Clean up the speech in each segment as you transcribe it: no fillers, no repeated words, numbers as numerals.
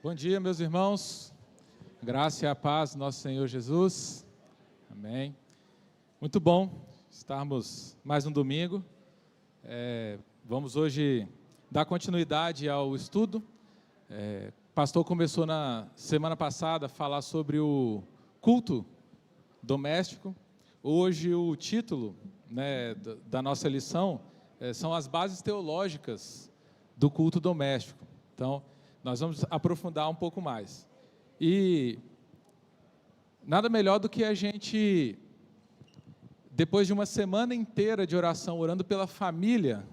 Bom dia, meus irmãos. Graça e a paz do nosso Senhor Jesus. Amém. Muito bom estarmos mais um domingo. Vamos hoje dar continuidade ao estudo. O pastor começou na semana passada a falar sobre o culto doméstico. Hoje o título, da nossa lição são as bases teológicas do culto doméstico. Então, nós vamos aprofundar um pouco mais. E nada melhor do que a gente, depois de uma semana inteira de oração, orando pela família,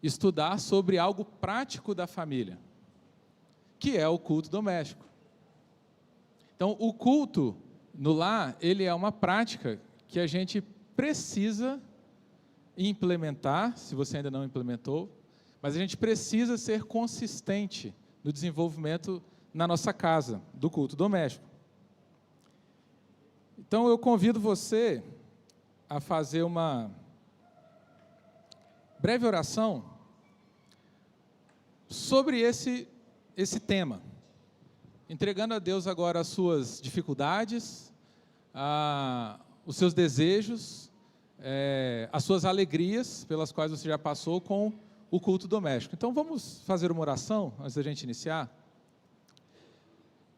estudar sobre algo prático da família, que é o culto doméstico. Então, o culto no lar, ele é uma prática que a gente precisa implementar, se você ainda não implementou, mas a gente precisa ser consistente no desenvolvimento na nossa casa, do culto doméstico. Então, eu convido você a fazer uma breve oração sobre esse tema, entregando a Deus agora as suas dificuldades, os seus desejos, as suas alegrias pelas quais você já passou com o culto doméstico. Então, vamos fazer uma oração antes da gente iniciar?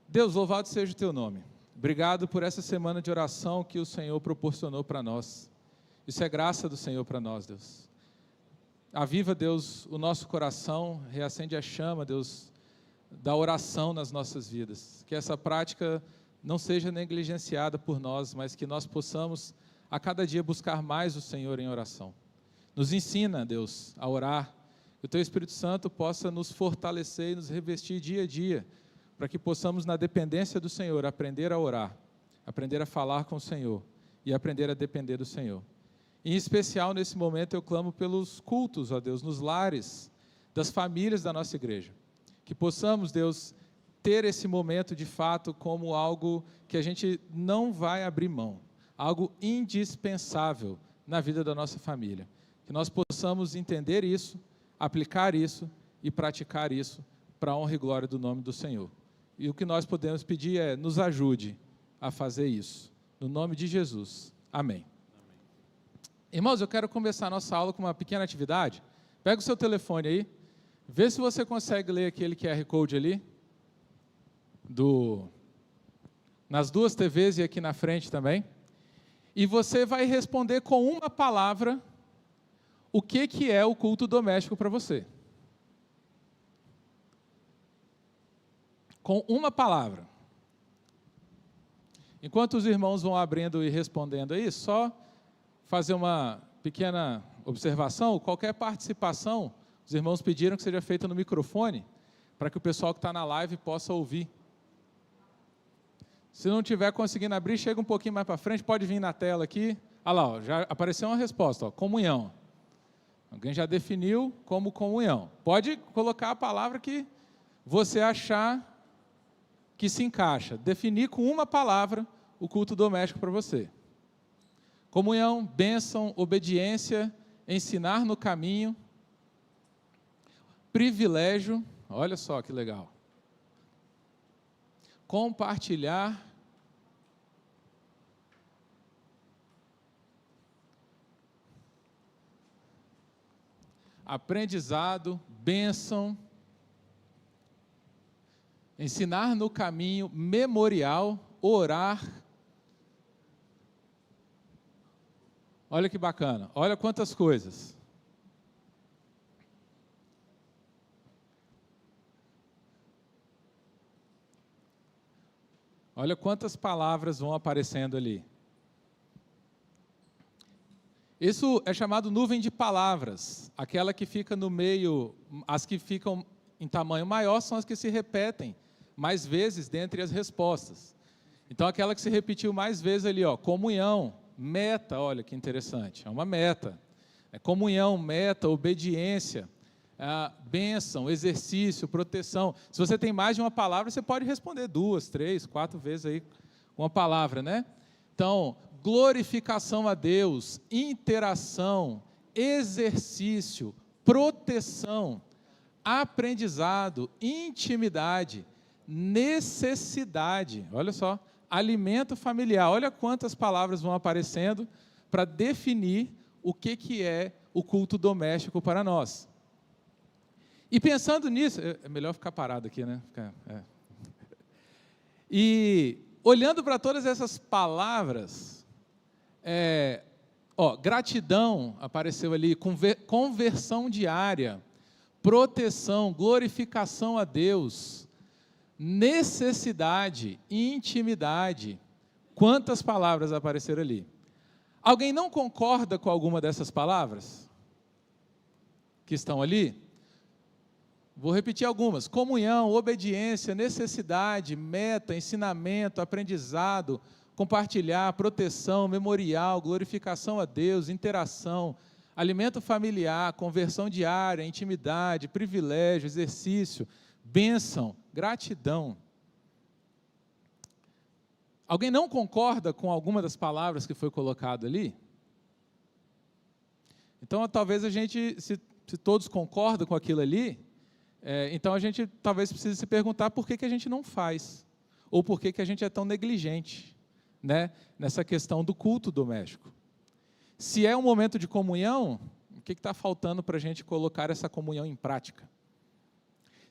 Deus, louvado seja o teu nome. Obrigado por essa semana de oração que o Senhor proporcionou para nós. Isso é graça do Senhor para nós, Deus. Aviva, Deus, o nosso coração, reacende a chama, Deus, da oração nas nossas vidas. Que essa prática não seja negligenciada por nós, mas que nós possamos a cada dia buscar mais o Senhor em oração. Nos ensina, Deus, a orar. Que o Teu Espírito Santo possa nos fortalecer e nos revestir dia a dia, para que possamos, na dependência do Senhor, aprender a orar, aprender a falar com o Senhor e aprender a depender do Senhor. Em especial, nesse momento, eu clamo pelos cultos, ó Deus, nos lares das famílias da nossa igreja. Que possamos, Deus, ter esse momento, de fato, como algo que a gente não vai abrir mão, algo indispensável na vida da nossa família. Que nós possamos entender isso, aplicar isso e praticar isso para a honra e glória do nome do Senhor. E o que nós podemos pedir é, nos ajude a fazer isso. No nome de Jesus. Amém. Irmãos, eu quero começar a nossa aula com uma pequena atividade. Pega o seu telefone aí, vê se você consegue ler aquele QR Code ali, nas duas TVs e aqui na frente também. E você vai responder com uma palavra o que é o culto doméstico para você. Com uma palavra. Enquanto os irmãos vão abrindo e respondendo aí, só fazer uma pequena observação. Qualquer participação, os irmãos pediram que seja feita no microfone, para que o pessoal que está na live possa ouvir. Se não estiver conseguindo abrir, chega um pouquinho mais para frente, pode vir na tela aqui. Olha lá, já apareceu uma resposta, comunhão. Alguém já definiu como comunhão. Pode colocar a palavra que você achar que se encaixa. Definir com uma palavra o culto doméstico para você. Comunhão, bênção, obediência, ensinar no caminho, privilégio, olha só que legal. Compartilhar, aprendizado, bênção, ensinar no caminho, memorial, orar. Olha que bacana, olha quantas coisas. Olha quantas palavras vão aparecendo ali. Isso é chamado nuvem de palavras. Aquela que fica no meio, as que ficam em tamanho maior são as que se repetem mais vezes dentre as respostas. Então, aquela que se repetiu mais vezes ali, comunhão, meta, olha que interessante, é uma meta. Comunhão, meta, obediência, bênção, exercício, proteção. Se você tem mais de uma palavra, você pode responder 2, 3, 4 vezes aí uma palavra, né? Então, glorificação a Deus, interação, exercício, proteção, aprendizado, intimidade, necessidade. Olha só, alimento familiar. Olha quantas palavras vão aparecendo para definir o que é o culto doméstico para nós. E pensando nisso, é melhor ficar parado aqui, né? E olhando para todas essas palavras, gratidão apareceu ali, conversão diária, proteção, glorificação a Deus, necessidade, intimidade. Quantas palavras apareceram ali? Alguém não concorda com alguma dessas palavras que estão ali? Vou repetir algumas: comunhão, obediência, necessidade, meta, ensinamento, aprendizado, compartilhar, proteção, memorial, glorificação a Deus, interação, alimento familiar, conversão diária, intimidade, privilégio, exercício, bênção, gratidão. Alguém não concorda com alguma das palavras que foi colocado ali? Então, talvez a gente, se todos concordam com aquilo ali, então a gente talvez precise se perguntar por que a gente não faz, ou por que a gente é tão negligente, né, nessa questão do culto doméstico. Se é um momento de comunhão, o que está faltando para a gente colocar essa comunhão em prática?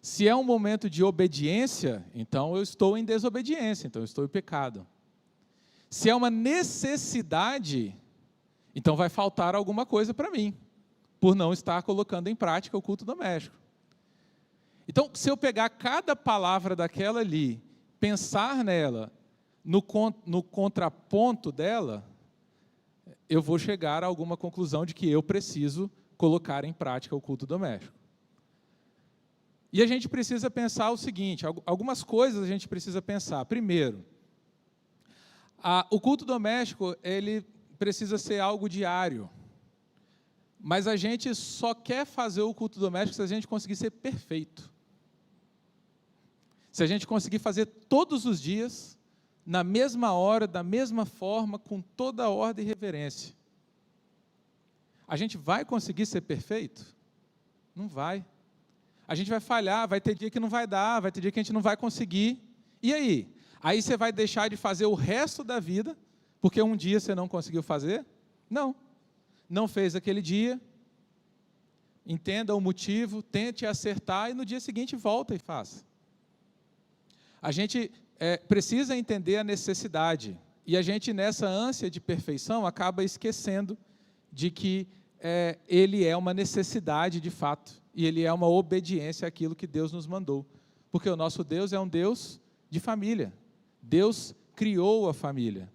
Se é um momento de obediência, então eu estou em desobediência, então eu estou em pecado. Se é uma necessidade, então vai faltar alguma coisa para mim, por não estar colocando em prática o culto doméstico. Então, se eu pegar cada palavra daquela ali, pensar nela, no contraponto dela, eu vou chegar a alguma conclusão de que eu preciso colocar em prática o culto doméstico. E a gente precisa pensar o seguinte, algumas coisas a gente precisa pensar. Primeiro, o culto doméstico, ele precisa ser algo diário. Mas a gente só quer fazer o culto doméstico se a gente conseguir ser perfeito. Se a gente conseguir fazer todos os dias, na mesma hora, da mesma forma, com toda a ordem e reverência. A gente vai conseguir ser perfeito? Não vai. A gente vai falhar, vai ter dia que não vai dar, vai ter dia que a gente não vai conseguir. E aí? Aí você vai deixar de fazer o resto da vida, porque um dia você não conseguiu fazer? Não. Não fez aquele dia, entenda o motivo, tente acertar e no dia seguinte volta e faça. A gente precisa entender a necessidade. E a gente, nessa ânsia de perfeição, acaba esquecendo de que ele é uma necessidade de fato. E ele é uma obediência àquilo que Deus nos mandou. Porque o nosso Deus é um Deus de família. Deus criou a família.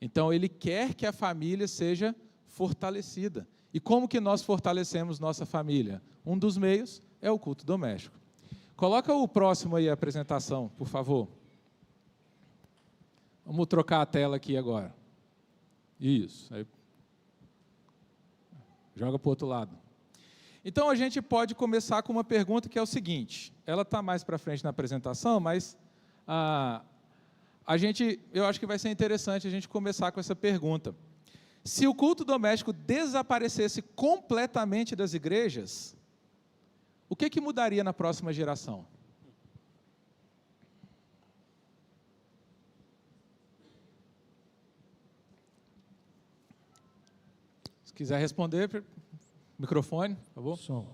Então, Ele quer que a família seja fortalecida. E como que nós fortalecemos nossa família? Um dos meios é o culto doméstico. Coloca o próximo aí, a apresentação, por favor. Vamos trocar a tela aqui agora. Isso. Aí. Joga para o outro lado. Então, a gente pode começar com uma pergunta que é o seguinte. Ela está mais para frente na apresentação, mas eu acho que vai ser interessante a gente começar com essa pergunta. Se o culto doméstico desaparecesse completamente das igrejas, o que mudaria na próxima geração? Se quiser responder, microfone, por favor. Som.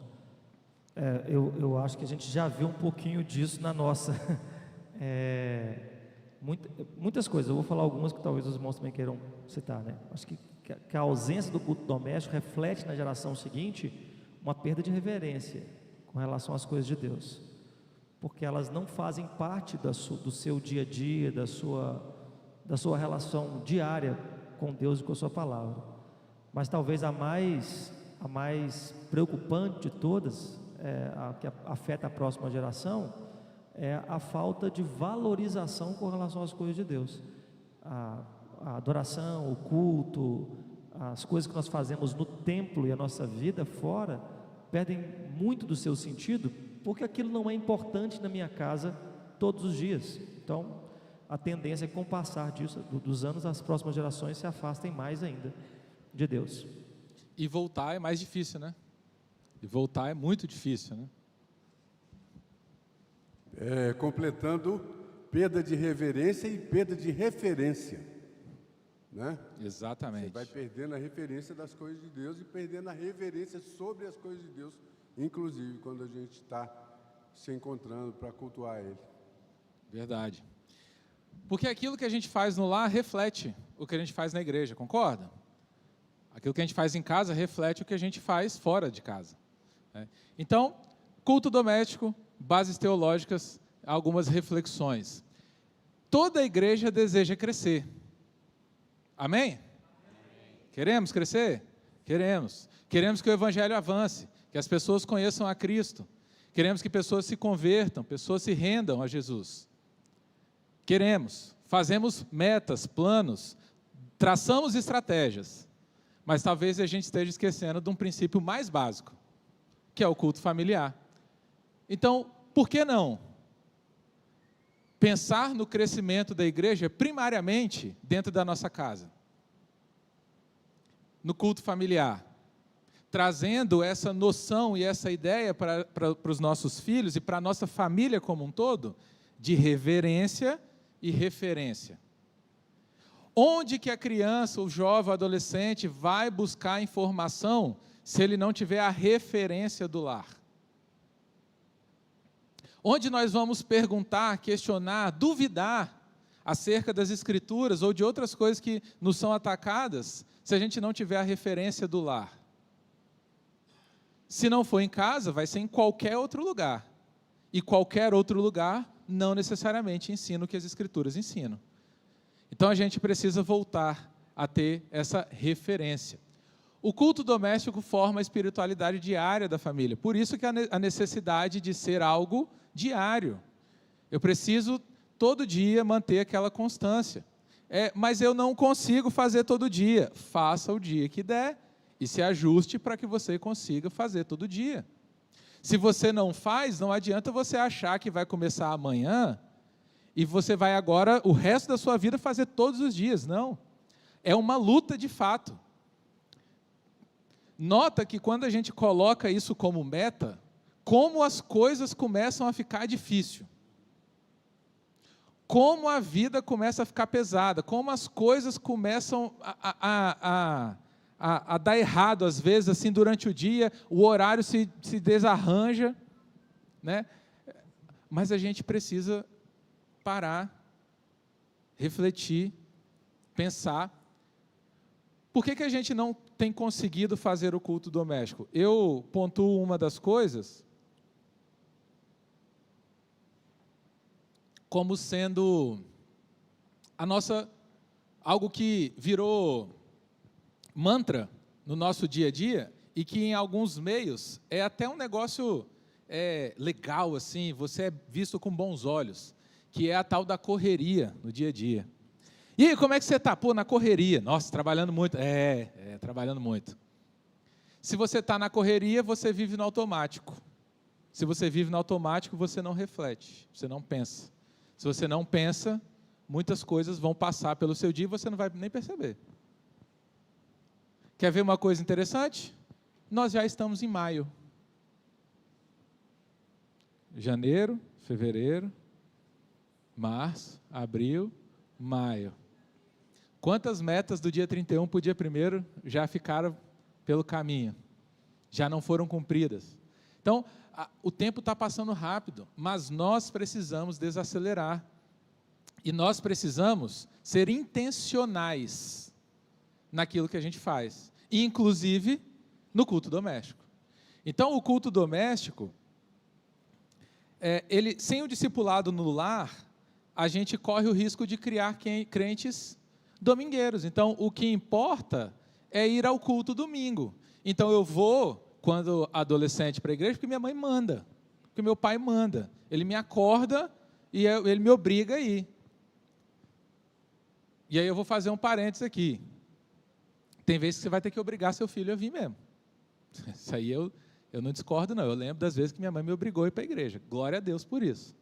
Eu acho que a gente já viu um pouquinho disso na nossa. Muitas coisas, eu vou falar algumas que talvez os irmãos também queiram citar, né? Acho que a ausência do culto doméstico reflete na geração seguinte uma perda de reverência com relação às coisas de Deus, porque elas não fazem parte do seu dia a dia, da sua relação diária com Deus e com a sua palavra. Mas talvez a mais preocupante de todas, a que afeta a próxima geração, é a falta de valorização com relação às coisas de Deus. A adoração, o culto, as coisas que nós fazemos no templo e a nossa vida fora, perdem muito do seu sentido, porque aquilo não é importante na minha casa todos os dias. Então, a tendência é que com o passar dos anos, as próximas gerações se afastem mais ainda de Deus. E voltar é mais difícil, né? E voltar é muito difícil, né? completando perda de reverência e perda de referência, né? Exatamente. Você vai perdendo a referência das coisas de Deus e perdendo a reverência sobre as coisas de Deus, inclusive quando a gente está se encontrando para cultuar Ele. Verdade. Porque aquilo que a gente faz no lar reflete o que a gente faz na igreja, concorda? Aquilo que a gente faz em casa reflete o que a gente faz fora de casa, né? Então, culto doméstico, bases teológicas, algumas reflexões. Toda a igreja deseja crescer. Amém? Queremos crescer? Queremos. Queremos que o evangelho avance, que as pessoas conheçam a Cristo. Queremos que pessoas se convertam, pessoas se rendam a Jesus. Queremos. Fazemos metas, planos, traçamos estratégias. Mas talvez a gente esteja esquecendo de um princípio mais básico, que é o culto familiar. Então, por que não pensar no crescimento da igreja primariamente dentro da nossa casa? No culto familiar. Trazendo essa noção e essa ideia para os nossos filhos e para a nossa família como um todo, de reverência e referência. Onde que a criança, o jovem, o adolescente vai buscar informação se ele não tiver a referência do lar? Onde nós vamos perguntar, questionar, duvidar acerca das Escrituras ou de outras coisas que nos são atacadas, se a gente não tiver a referência do lar? Se não for em casa, vai ser em qualquer outro lugar. E qualquer outro lugar não necessariamente ensina o que as Escrituras ensinam. Então a gente precisa voltar a ter essa referência. O culto doméstico forma a espiritualidade diária da família. Por isso que a necessidade de ser algo diário. Eu preciso todo dia manter aquela constância. Mas eu não consigo fazer todo dia. Faça o dia que der e se ajuste para que você consiga fazer todo dia. Se você não faz, não adianta você achar que vai começar amanhã e você vai agora, o resto da sua vida, fazer todos os dias. Não. É uma luta de fato. Nota que quando a gente coloca isso como meta, como as coisas começam a ficar difícil. Como a vida começa a ficar pesada, como as coisas começam a dar errado, às vezes, assim, durante o dia, o horário se desarranja, né? Mas a gente precisa parar, refletir, pensar. Por que a gente não tem conseguido fazer o culto doméstico? Eu pontuo uma das coisas como sendo algo que virou mantra no nosso dia a dia e que em alguns meios é até um negócio legal, assim, você é visto com bons olhos, que é a tal da correria no dia a dia. E aí, como é que você está? Pô, na correria. Nossa, trabalhando muito. Trabalhando muito. Se você está na correria, você vive no automático. Se você vive no automático, você não reflete, você não pensa. Se você não pensa, muitas coisas vão passar pelo seu dia e você não vai nem perceber. Quer ver uma coisa interessante? Nós já estamos em maio. Janeiro, fevereiro, março, abril, maio. Quantas metas do dia 31 para o dia 1º já ficaram pelo caminho? Já não foram cumpridas. Então, o tempo está passando rápido, mas nós precisamos desacelerar. E nós precisamos ser intencionais naquilo que a gente faz, inclusive no culto doméstico. Então, o culto doméstico, sem o discipulado no lar, a gente corre o risco de criar crentes domingueiros. Então, o que importa é ir ao culto domingo. Então, eu vou, quando adolescente, para a igreja, porque minha mãe manda, porque meu pai manda. Ele me acorda e ele me obriga a ir. E aí eu vou fazer um parênteses aqui. Tem vezes que você vai ter que obrigar seu filho a vir mesmo. Isso aí eu não discordo, não. Eu lembro das vezes que minha mãe me obrigou a ir para a igreja. Glória a Deus por isso.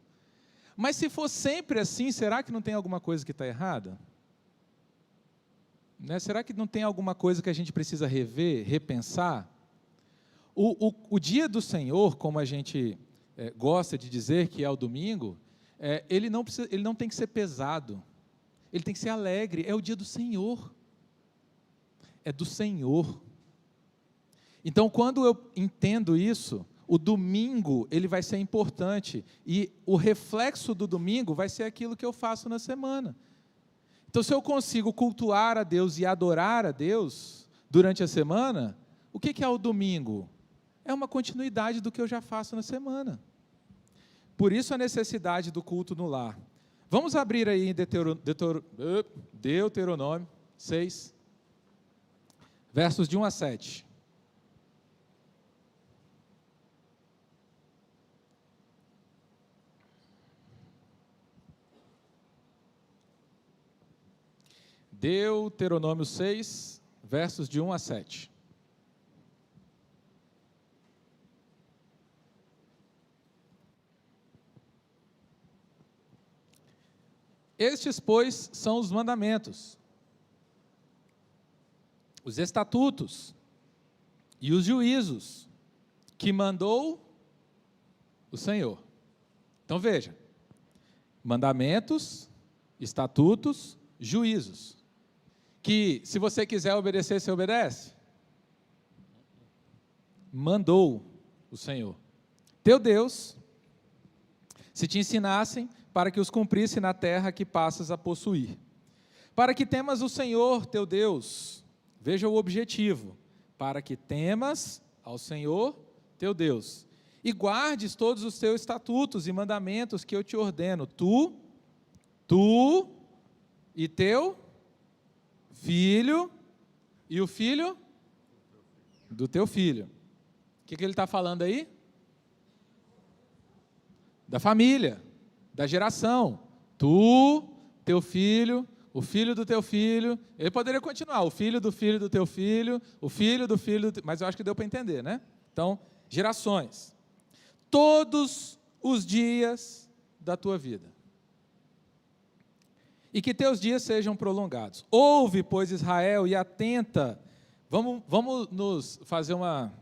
Mas se for sempre assim, será que não tem alguma coisa que está errada? Né? Será que não tem alguma coisa que a gente precisa rever, repensar? O dia do Senhor, como a gente gosta de dizer que é o domingo, ele não tem que ser pesado, ele tem que ser alegre, é o dia do Senhor, é do Senhor. Então, quando eu entendo isso, o domingo ele vai ser importante, e o reflexo do domingo vai ser aquilo que eu faço na semana. Então, se eu consigo cultuar a Deus e adorar a Deus durante a semana, o que é o domingo? É uma continuidade do que eu já faço na semana. Por isso a necessidade do culto no lar. Vamos abrir aí em Deuteronômio 6, versos de 1 a 7. Deuteronômio 6, versos de 1 a 7. Estes, pois, são os mandamentos, os estatutos e os juízos que mandou o Senhor. Então veja, mandamentos, estatutos, juízos, que se você quiser obedecer, você obedece. Mandou o Senhor, teu Deus, se te ensinassem para que os cumprisse na terra que passas a possuir. Para que temas o Senhor, teu Deus, veja o objetivo, para que temas ao Senhor, teu Deus, e guardes todos os teus estatutos e mandamentos que eu te ordeno, tu e teu filho, e o filho do teu filho. O que ele está falando aí? Da família, da geração. Tu, teu filho, o filho do teu filho. Ele poderia continuar, o filho do teu filho, o filho do filho, mas eu acho que deu para entender, né? Então, gerações. Todos os dias da tua vida. E que teus dias sejam prolongados. Ouve, pois, Israel, e atenta. Vamos nos fazer uma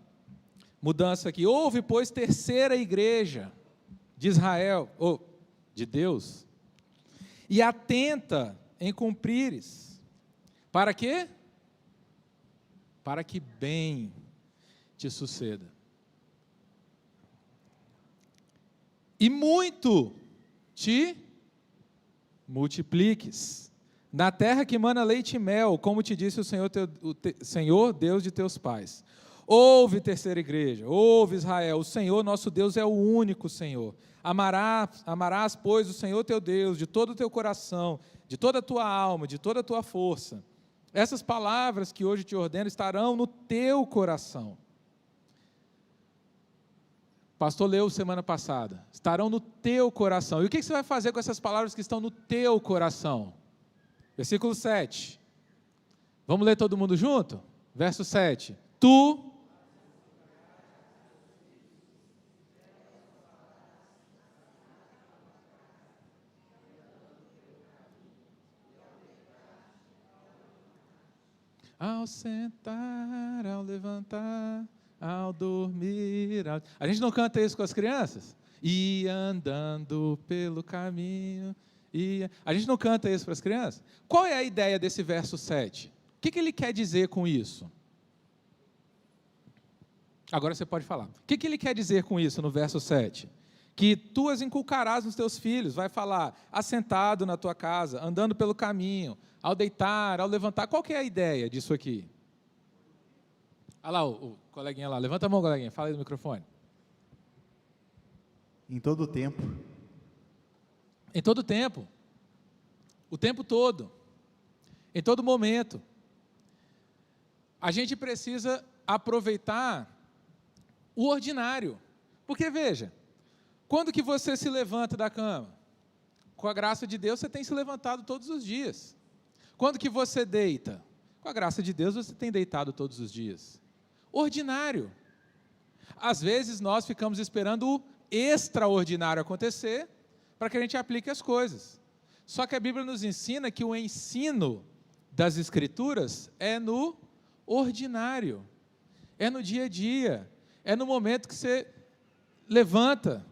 mudança aqui. Ouve, pois, terceira igreja de Israel, ou de Deus, e atenta em cumprires. Para quê? Para que bem te suceda. E muito te multipliques na terra que mana leite e mel, como te disse o Senhor Deus de teus pais. Ouve, terceira igreja, ouve, Israel, o Senhor nosso Deus é o único Senhor. Amarás, pois, o Senhor teu Deus de todo o teu coração, de toda a tua alma, de toda a tua força. Essas palavras que hoje te ordeno estarão no teu coração. O pastor leu semana passada. Estarão no teu coração. E o que você vai fazer com essas palavras que estão no teu coração? Versículo 7. Vamos ler todo mundo junto? Verso 7. Tu ao sentar, ao levantar, ao dormir. A gente não canta isso com as crianças? E andando pelo caminho. A gente não canta isso para as crianças? Qual é a ideia desse verso 7? O que ele quer dizer com isso? Agora você pode falar. O que ele quer dizer com isso no verso 7? Que tu as inculcarás nos teus filhos, vai falar, assentado na tua casa, andando pelo caminho, ao deitar, ao levantar. Qual que é a ideia disso aqui? Olha lá, o coleguinha lá, levanta a mão, coleguinha, fala aí no microfone. Em todo o tempo. Em todo tempo. O tempo todo. Em todo momento. A gente precisa aproveitar o ordinário. Porque, veja, quando que você se levanta da cama? Com a graça de Deus, você tem se levantado todos os dias. Quando que você deita? Com a graça de Deus, você tem deitado todos os dias. Ordinário. Às vezes, nós ficamos esperando o extraordinário acontecer para que a gente aplique as coisas. Só que a Bíblia nos ensina que o ensino das Escrituras é no ordinário. É no dia a dia. É no momento que você levanta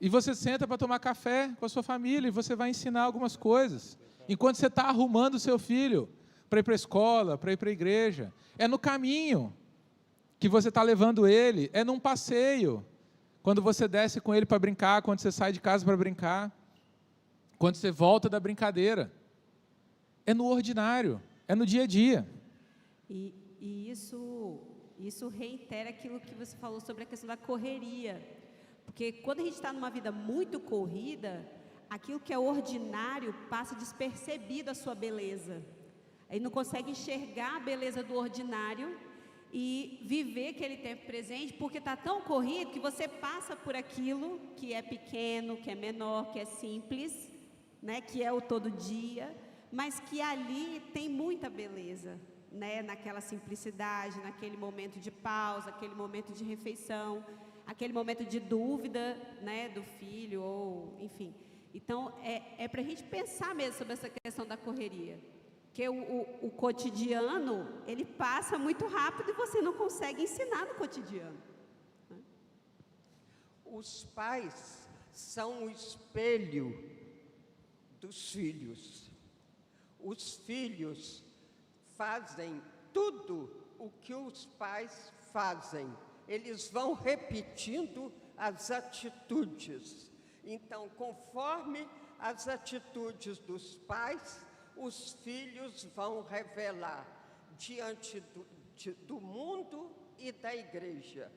E você senta para tomar café com a sua família e você vai ensinar algumas coisas. Enquanto você está arrumando o seu filho para ir para a escola, para ir para a igreja. É no caminho que você está levando ele, é num passeio. Quando você desce com ele para brincar, quando você sai de casa para brincar, quando você volta da brincadeira. É no ordinário, é no dia a dia. E isso reitera aquilo que você falou sobre a questão da correria. Porque quando a gente está numa vida muito corrida, aquilo que é ordinário passa despercebido a sua beleza. Aí não consegue enxergar a beleza do ordinário e viver aquele tempo presente, porque está tão corrido que você passa por aquilo que é pequeno, que é menor, que é simples, né, que é o todo dia, mas que ali tem muita beleza, né, naquela simplicidade, naquele momento de pausa, aquele momento de refeição, aquele momento de dúvida, né, do filho, ou enfim. Então, é para a gente pensar mesmo sobre essa questão da correria. Porque o cotidiano, ele passa muito rápido e você não consegue ensinar no cotidiano. Os pais são o espelho dos filhos. Os filhos fazem tudo o que os pais fazem. Eles vão repetindo as atitudes. Então, conforme as atitudes dos pais, os filhos vão revelar diante do mundo e da igreja.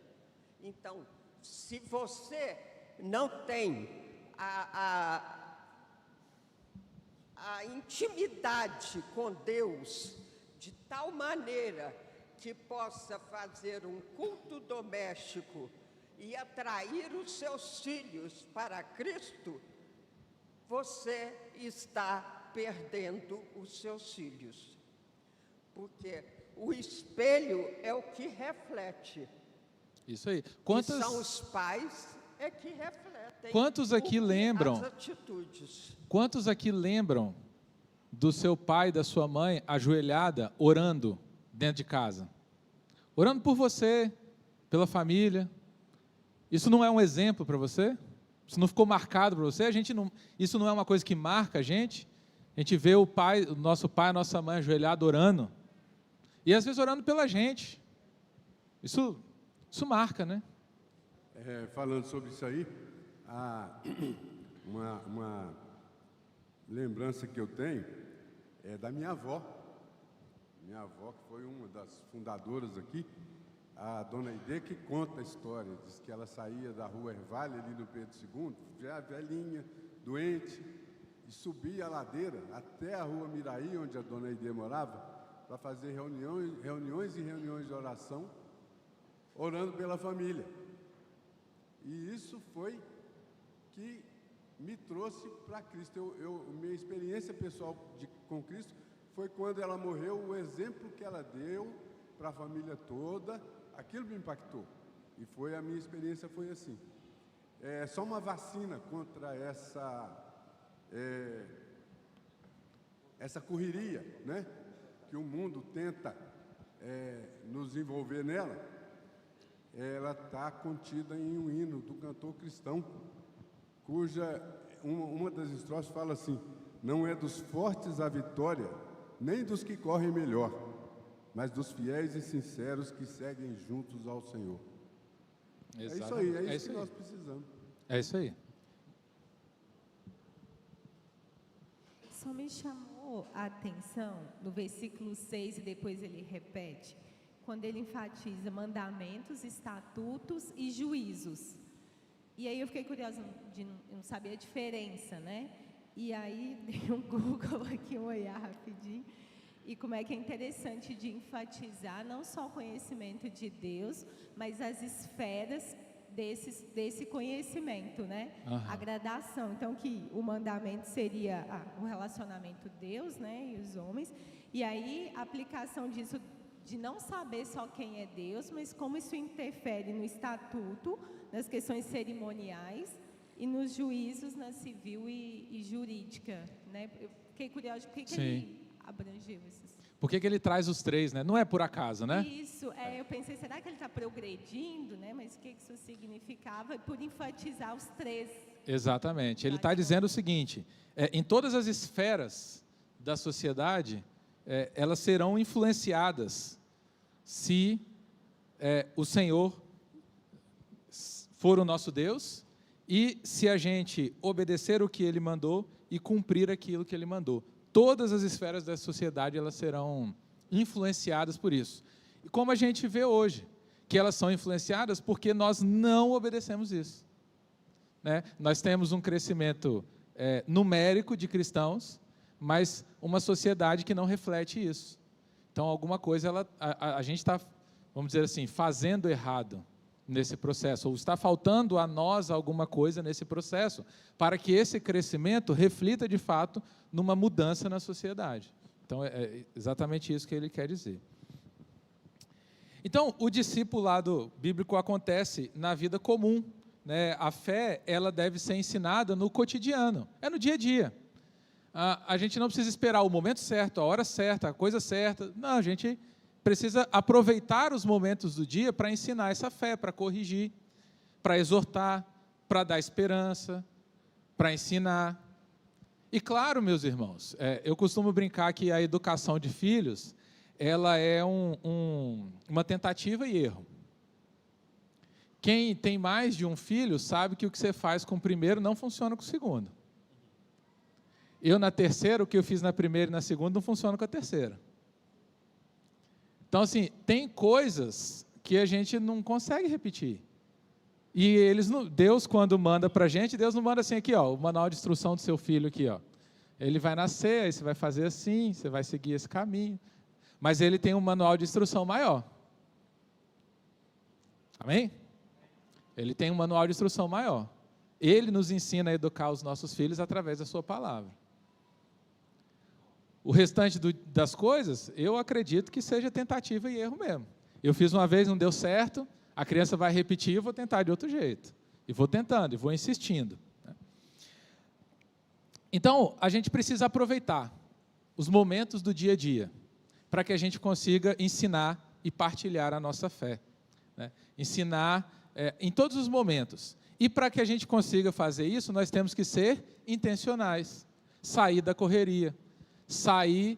Então, se você não tem a intimidade com Deus de tal maneira que possa fazer um culto doméstico e atrair os seus filhos para Cristo, você está perdendo os seus filhos, porque o espelho é o que reflete. Isso aí. E são os pais que refletem. Quantos aqui lembram? As atitudes. Quantos aqui lembram do seu pai, da sua mãe, ajoelhada, orando dentro de casa? Orando por você, pela família. Isso não é um exemplo para você? Isso não ficou marcado para você? Isso não é uma coisa que marca a gente? A gente vê o nosso pai, a nossa mãe ajoelhado orando. E às vezes orando pela gente. Isso marca, né? Falando sobre isso aí, uma lembrança que eu tenho é da minha avó. Minha avó, que foi uma das fundadoras aqui, a dona Ide, que conta a história. Diz que ela saía da rua Ervalha, ali no Pedro II, já velhinha, doente, e subia a ladeira até a rua Miraí, onde a dona Ide morava, para fazer reuniões de oração, orando pela família. E isso foi que me trouxe para Cristo. Minha experiência pessoal com Cristo foi quando ela morreu, o exemplo que ela deu para a família toda, aquilo me impactou. E a minha experiência foi assim. É só uma vacina contra essa correria, né, que o mundo tenta nos envolver nela. Ela está contida em um hino do cantor cristão, cuja uma das estrofes fala assim: não é dos fortes a vitória, nem dos que correm melhor, mas dos fiéis e sinceros que seguem juntos ao Senhor. Exatamente. É isso que nós precisamos. É isso aí. Só me chamou a atenção no versículo 6 e depois ele repete, quando ele enfatiza mandamentos, estatutos e juízos. E aí eu fiquei curiosa de não saber a diferença, né? E aí dei um Google aqui, um olhar rapidinho, e como é que é interessante de enfatizar não só o conhecimento de Deus, mas as esferas desse conhecimento, né? A gradação. Então, que o mandamento seria o relacionamento Deus, né, e os homens, e aí a aplicação disso de não saber só quem é Deus, mas como isso interfere no estatuto, nas questões cerimoniais e nos juízos na civil e jurídica, né? Eu fiquei curiosa, por que ele abrangeu esses? Por que ele traz os três, né? Não é por acaso, né? Isso, eu pensei, será que ele está progredindo, né? Mas o que isso significava? Por enfatizar os três Exatamente. Ele está dizendo o seguinte, em todas as esferas da sociedade, elas serão influenciadas se o Senhor for o nosso Deus e se a gente obedecer o que Ele mandou e cumprir aquilo que Ele mandou. Todas as esferas da sociedade, elas serão influenciadas por isso. E como a gente vê hoje, que elas são influenciadas porque nós não obedecemos isso. Né? Nós temos um crescimento numérico de cristãos, mas uma sociedade que não reflete isso. Então, alguma coisa a gente está, vamos dizer assim, fazendo errado nesse processo, ou está faltando a nós alguma coisa nesse processo, para que esse crescimento reflita, de fato, numa mudança na sociedade. Então, é exatamente isso que ele quer dizer. Então, o discipulado bíblico acontece na vida comum, né? A fé, ela deve ser ensinada no cotidiano, é no dia a dia. A gente não precisa esperar o momento certo, a hora certa, a coisa certa. Não, a gente precisa aproveitar os momentos do dia para ensinar essa fé, para corrigir, para exortar, para dar esperança, para ensinar. E claro, meus irmãos, eu costumo brincar que a educação de filhos, ela é uma tentativa e erro. Quem tem mais de um filho sabe que o que você faz com o primeiro não funciona com o segundo. Eu, na terceira, o que eu fiz na primeira e na segunda não funciona com a terceira. Então, assim, tem coisas que a gente não consegue repetir. E Deus, quando manda para a gente, Deus não manda assim, aqui, ó, o manual de instrução do seu filho aqui, ó. Ele vai nascer, aí você vai fazer assim, você vai seguir esse caminho. Mas ele tem um manual de instrução maior. Amém? Ele tem um manual de instrução maior. Ele nos ensina a educar os nossos filhos através da sua palavra. O restante das coisas, eu acredito que seja tentativa e erro mesmo. Eu fiz uma vez, não deu certo, a criança vai repetir, eu vou tentar de outro jeito. E vou tentando, e vou insistindo. Então, a gente precisa aproveitar os momentos do dia a dia, para que a gente consiga ensinar e partilhar a nossa fé. Né? Ensinar em todos os momentos. E para que a gente consiga fazer isso, nós temos que ser intencionais, sair da correria, sair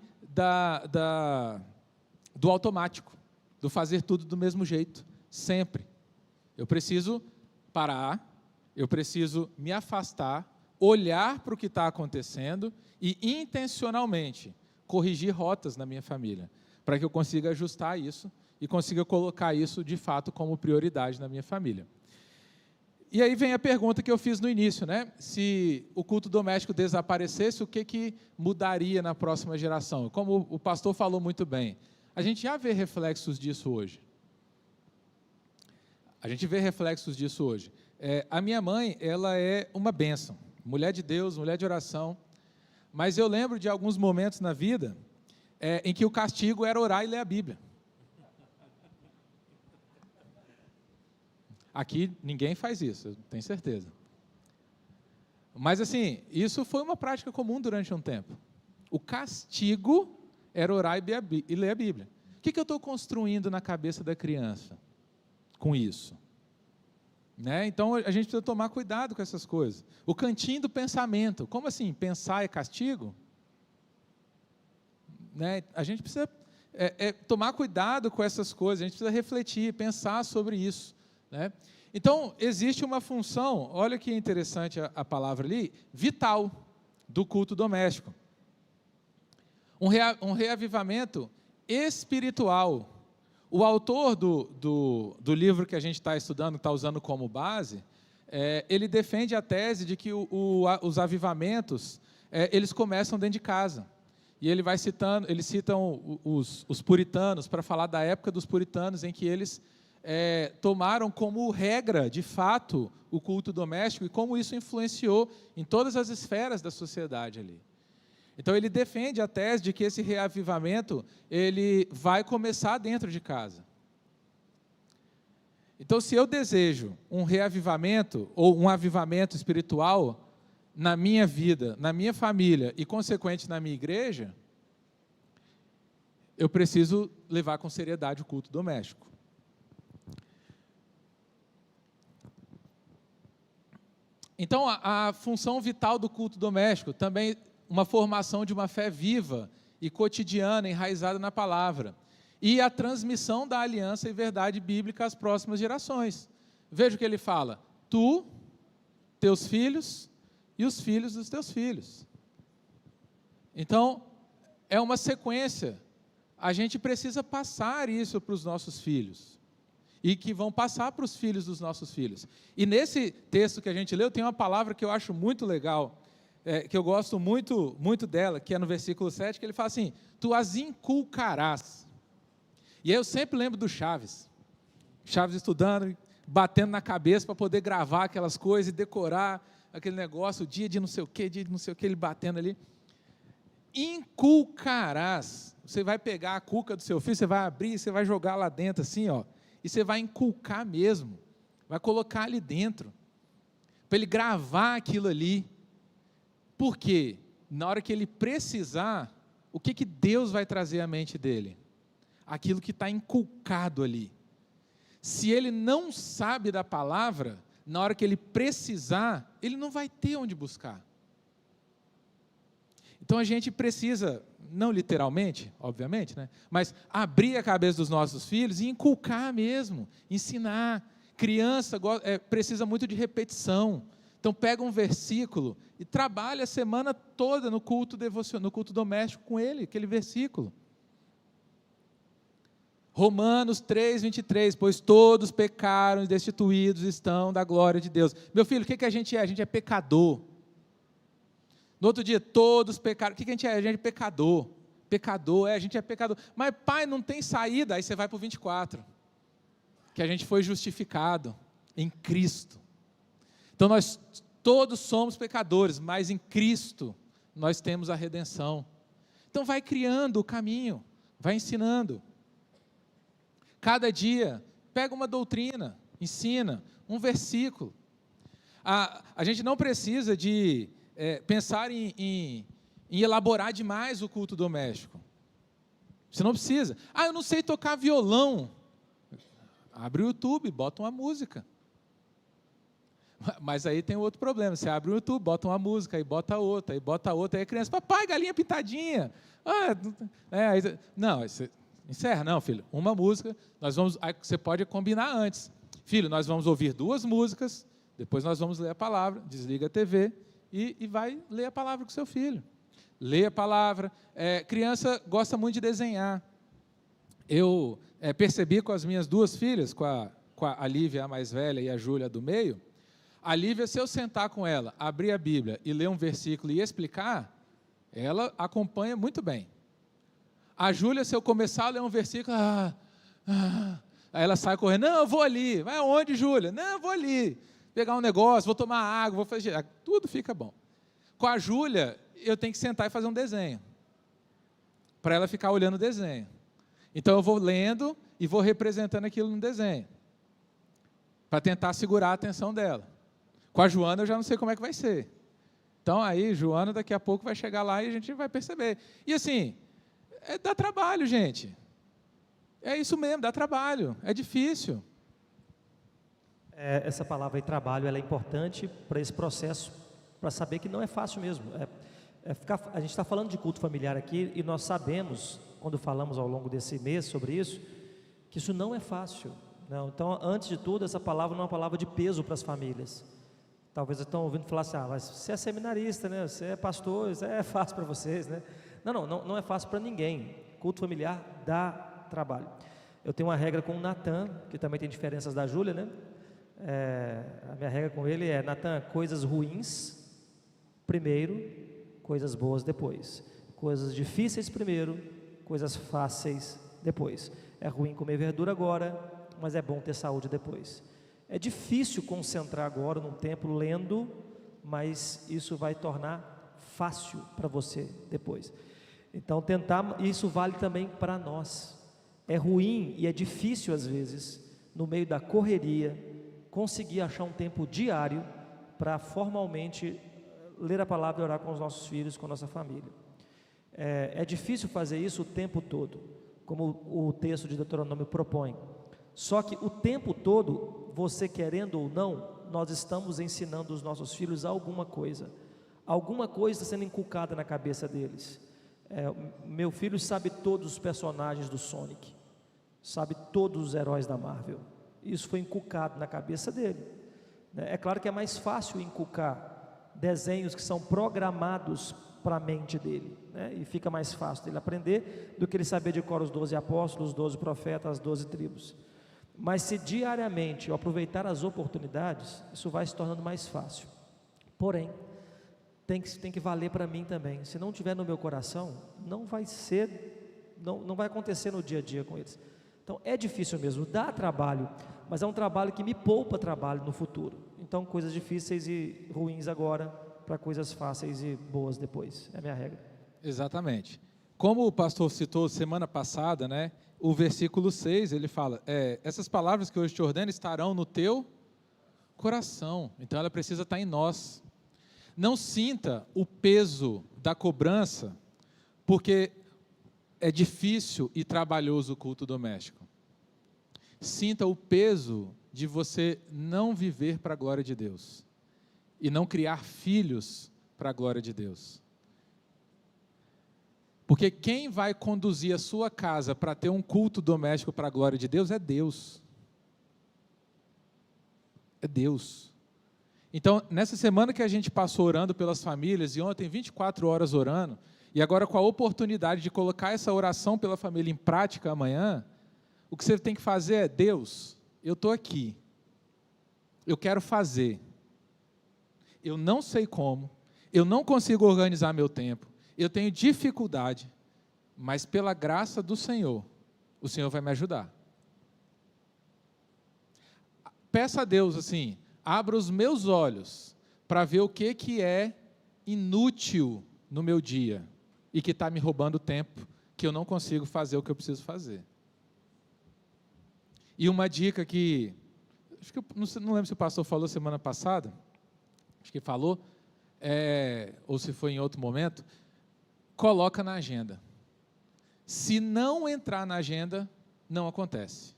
do automático, do fazer tudo do mesmo jeito, sempre. Eu preciso parar, eu preciso me afastar, olhar para o que está acontecendo e intencionalmente corrigir rotas na minha família, para que eu consiga ajustar isso e consiga colocar isso, de fato, como prioridade na minha família. E aí vem a pergunta que eu fiz no início, né? Se o culto doméstico desaparecesse, o que mudaria na próxima geração? Como o pastor falou muito bem, a gente já vê reflexos disso hoje. A gente vê reflexos disso hoje. A minha mãe, ela é uma bênção, mulher de Deus, mulher de oração, mas eu lembro de alguns momentos na vida em que o castigo era orar e ler a Bíblia. Aqui ninguém faz isso, eu tenho certeza. Mas assim, isso foi uma prática comum durante um tempo. O castigo era orar e ler a Bíblia. O que eu estou construindo na cabeça da criança com isso? Né? Então, a gente precisa tomar cuidado com essas coisas. O cantinho do pensamento. Como assim? Pensar é castigo? Né? A gente precisa tomar cuidado com essas coisas. A gente precisa refletir, pensar sobre isso. Né? Então, existe uma função, olha que interessante a palavra ali, vital do culto doméstico. Um reavivamento espiritual. O autor do livro que a gente está estudando, está usando como base, ele defende a tese de que os avivamentos, eles começam dentro de casa. E ele citam os puritanos, para falar da época dos puritanos, em que eles tomaram como regra, de fato, o culto doméstico e como isso influenciou em todas as esferas da sociedade ali. Então, ele defende a tese de que esse reavivamento, ele vai começar dentro de casa. Então, se eu desejo um reavivamento, ou um avivamento espiritual na minha vida, na minha família e, consequente, na minha igreja, eu preciso levar com seriedade o culto doméstico. Então, a função vital do culto doméstico também uma formação de uma fé viva e cotidiana, enraizada na palavra, e a transmissão da aliança e verdade bíblica às próximas gerações. Veja o que ele fala: tu, teus filhos e os filhos dos teus filhos. Então, é uma sequência. A gente precisa passar isso para os nossos filhos, e que vão passar para os filhos dos nossos filhos. E nesse texto que a gente leu, tem uma palavra que eu acho muito legal, que eu gosto muito, muito dela, que é no versículo 7, que ele fala assim: tu as inculcarás. E aí eu sempre lembro do Chaves estudando, batendo na cabeça para poder gravar aquelas coisas e decorar aquele negócio, o dia de não sei o quê, ele batendo ali. Inculcarás. Você vai pegar a cuca do seu filho, você vai abrir, você vai jogar lá dentro assim, ó, e você vai inculcar mesmo, vai colocar ali dentro, para ele gravar aquilo ali. Por quê? Na hora que ele precisar, o que Deus vai trazer à mente dele? Aquilo que está inculcado ali. Se ele não sabe da palavra, na hora que ele precisar, ele não vai ter onde buscar. Então a gente precisa, não literalmente, obviamente, né? Mas abrir a cabeça dos nossos filhos e inculcar mesmo, ensinar. Criança precisa muito de repetição. Então pega um versículo e trabalha a semana toda no culto devocional, no culto doméstico com ele, aquele versículo. Romanos 3:23, pois todos pecaram e destituídos estão da glória de Deus. Meu filho, o que a gente é? A gente é pecador. No outro dia, todos pecaram. O que a gente é? A gente é pecador. A gente é pecador. Mas, pai, não tem saída. Aí você vai para o 24. Que a gente foi justificado em Cristo. Então, nós todos somos pecadores, mas em Cristo nós temos a redenção. Então, vai criando o caminho, vai ensinando. Cada dia, pega uma doutrina, ensina, um versículo. A gente não precisa de pensar em elaborar demais o culto doméstico. Você não precisa. Eu não sei tocar violão. Abre o YouTube, bota uma música. Mas aí tem outro problema. Você abre o YouTube, bota uma música, aí bota outra, aí a criança, papai, galinha pintadinha. Não, você encerra, não, filho. Uma música, aí você pode combinar antes. Filho, nós vamos ouvir 2 músicas, depois nós vamos ler a palavra, desliga a TV e vai ler a palavra com seu filho. Lê a palavra. Criança gosta muito de desenhar. Eu percebi com as minhas 2 filhas, com a Lívia, a mais velha, e a Júlia, a do meio. A Lívia, se eu sentar com ela, abrir a Bíblia e ler um versículo e explicar, ela acompanha muito bem. A Júlia, se eu começar a ler um versículo, aí ela sai correndo, não, eu vou ali. Vai aonde, Júlia? Não, eu vou ali. Pegar um negócio, vou tomar água, vou fazer... Tudo fica bom. Com a Júlia, eu tenho que sentar e fazer um desenho, para ela ficar olhando o desenho. Então, eu vou lendo e vou representando aquilo no desenho, para tentar segurar a atenção dela. Com a Joana, eu já não sei como é que vai ser. Então, aí, Joana, daqui a pouco vai chegar lá e a gente vai perceber. E assim, dá trabalho, gente. É isso mesmo, dá trabalho, é difícil. Essa palavra aí, trabalho, ela é importante para esse processo, para saber que não é fácil mesmo. A gente está falando de culto familiar aqui e nós sabemos, quando falamos ao longo desse mês sobre isso, que isso não é fácil. Não. Então, antes de tudo, essa palavra não é uma palavra de peso para as famílias. Talvez estão ouvindo falar assim, mas você é seminarista, né? Você é pastor, isso é fácil para vocês, né? Não é fácil para ninguém. Culto familiar dá trabalho. Eu tenho uma regra com o Natan, que também tem diferenças da Júlia, né? A minha regra com ele é, Natan, coisas ruins primeiro, coisas boas depois. Coisas difíceis primeiro, coisas fáceis depois. É ruim comer verdura agora, mas é bom ter saúde depois. É difícil concentrar agora num tempo lendo, mas isso vai tornar fácil para você depois. Então, isso vale também para nós. É ruim e é difícil às vezes, no meio da correria, conseguir achar um tempo diário para formalmente ler a palavra e orar com os nossos filhos, com a nossa família. É difícil fazer isso o tempo todo, como o texto de Deuteronômio propõe. Só que o tempo todo, você querendo ou não, nós estamos ensinando os nossos filhos alguma coisa. Alguma coisa está sendo inculcada na cabeça deles. Meu filho sabe todos os personagens do Sonic, sabe todos os heróis da Marvel. Isso foi inculcado na cabeça dele. É claro que é mais fácil inculcar desenhos que são programados para a mente dele, né? E fica mais fácil dele aprender do que ele saber de cor os 12 apóstolos, os 12 profetas, as 12 tribos. Mas se diariamente eu aproveitar as oportunidades, isso vai se tornando mais fácil. Porém, tem que valer para mim também. Se não tiver no meu coração, não vai acontecer no dia a dia com eles. Então é difícil mesmo, dá trabalho, mas é um trabalho que me poupa trabalho no futuro. Então coisas difíceis e ruins agora, para coisas fáceis e boas depois. É a minha regra. Exatamente. Como o pastor citou semana passada, né, o versículo 6, ele fala, essas palavras que hoje te ordeno estarão no teu coração. Então ela precisa estar em nós. Não sinta o peso da cobrança, porque é difícil e trabalhoso o culto doméstico. Sinta o peso de você não viver para a glória de Deus e não criar filhos para a glória de Deus. Porque quem vai conduzir a sua casa para ter um culto doméstico para a glória de Deus é Deus. É Deus. Então, nessa semana que a gente passou orando pelas famílias, e ontem 24 horas orando, e agora com a oportunidade de colocar essa oração pela família em prática amanhã, o que você tem que fazer é, Deus, eu estou aqui, eu quero fazer, eu não sei como, eu não consigo organizar meu tempo, eu tenho dificuldade, mas pela graça do Senhor, o Senhor vai me ajudar. Peça a Deus assim, abra os meus olhos para ver o que é inútil no meu dia e que está me roubando tempo, que eu não consigo fazer o que eu preciso fazer. E uma dica que, acho que não lembro se o pastor falou semana passada, acho que falou, ou se foi em outro momento, coloca na agenda. Se não entrar na agenda, não acontece.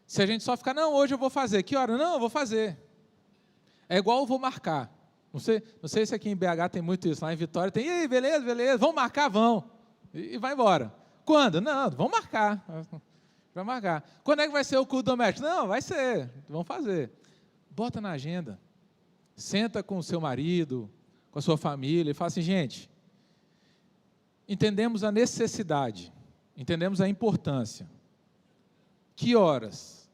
Se a gente só ficar, não, hoje eu vou fazer, que hora? Não, eu vou fazer. É igual eu vou marcar. Não sei se aqui em BH tem muito isso, lá em Vitória tem, ei, beleza, vamos marcar, vão. E vai embora. Quando? Não, vamos marcar. Vai marcar. Quando é que vai ser o culto doméstico? Não, vai ser, vamos fazer. Bota na agenda. Senta com o seu marido, com a sua família e fala assim, gente, entendemos a necessidade, entendemos a importância. Que horas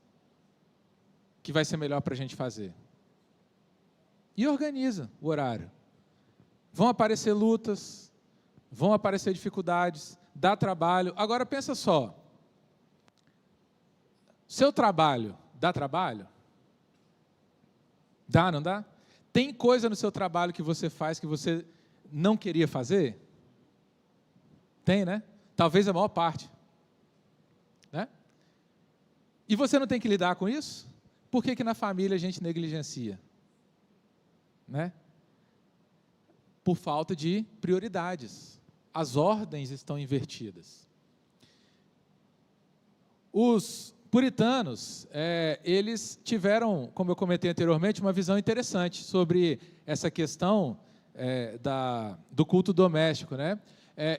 que vai ser melhor para a gente fazer? E organiza o horário. Vão aparecer lutas, vão aparecer dificuldades, dá trabalho. Agora pensa só, seu trabalho, dá trabalho? Dá, não dá? Tem coisa no seu trabalho que você faz que você não queria fazer? Tem, né? Talvez a maior parte. Né? E você não tem que lidar com isso? Por que na família a gente negligencia? Né? Por falta de prioridades. As ordens estão invertidas. Os puritanos, eles tiveram, como eu comentei anteriormente, uma visão interessante sobre essa questão do culto doméstico. Né?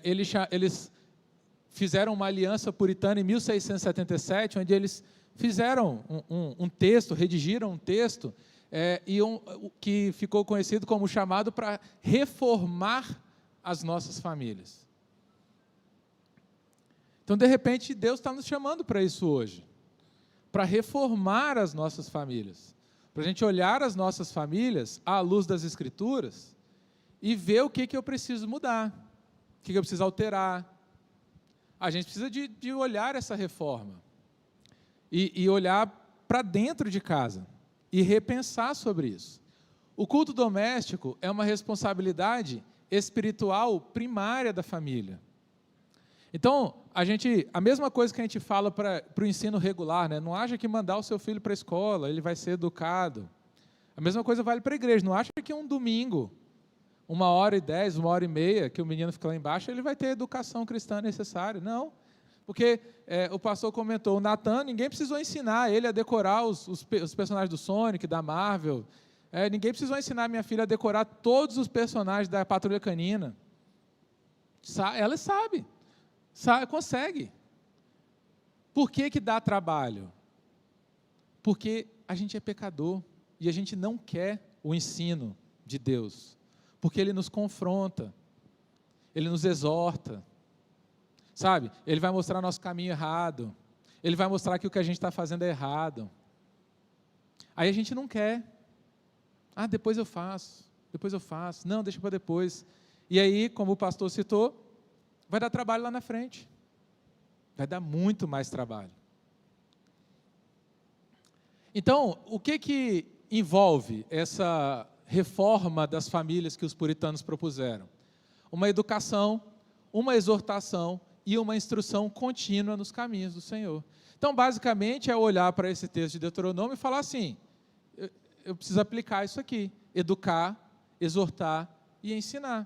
Eles fizeram uma aliança puritana em 1677, onde eles fizeram um texto, redigiram um texto, que ficou conhecido como chamado para reformar as nossas famílias. Então, de repente, Deus está nos chamando para isso hoje, para reformar as nossas famílias, para a gente olhar as nossas famílias à luz das Escrituras e ver o que eu preciso mudar, o que eu preciso alterar. A gente precisa de olhar essa reforma e olhar para dentro de casa e repensar sobre isso. O culto doméstico é uma responsabilidade espiritual primária da família. Então, a mesma coisa que a gente fala para o ensino regular, né? Não acha que mandar o seu filho para a escola, ele vai ser educado. A mesma coisa vale para a igreja. Não acha que um domingo, 1h10, 1h30, que o menino fica lá embaixo, ele vai ter a educação cristã necessária. Não. Porque o pastor comentou, o Nathan, ninguém precisou ensinar ele a decorar os personagens do Sonic, da Marvel. Ninguém precisou ensinar minha filha a decorar todos os personagens da Patrulha Canina. Ela sabe, consegue. Por que dá trabalho? Porque a gente é pecador e a gente não quer o ensino de Deus, porque Ele nos confronta, Ele nos exorta, sabe? Ele vai mostrar nosso caminho errado, Ele vai mostrar que o que a gente está fazendo é errado. Aí a gente não quer. Depois eu faço, não, deixa para depois. E aí, como o pastor citou, vai dar trabalho lá na frente, vai dar muito mais trabalho. Então, o que envolve essa reforma das famílias que os puritanos propuseram? Uma educação, uma exortação e uma instrução contínua nos caminhos do Senhor. Então, basicamente, é olhar para esse texto de Deuteronômio e falar assim, eu preciso aplicar isso aqui, educar, exortar e ensinar.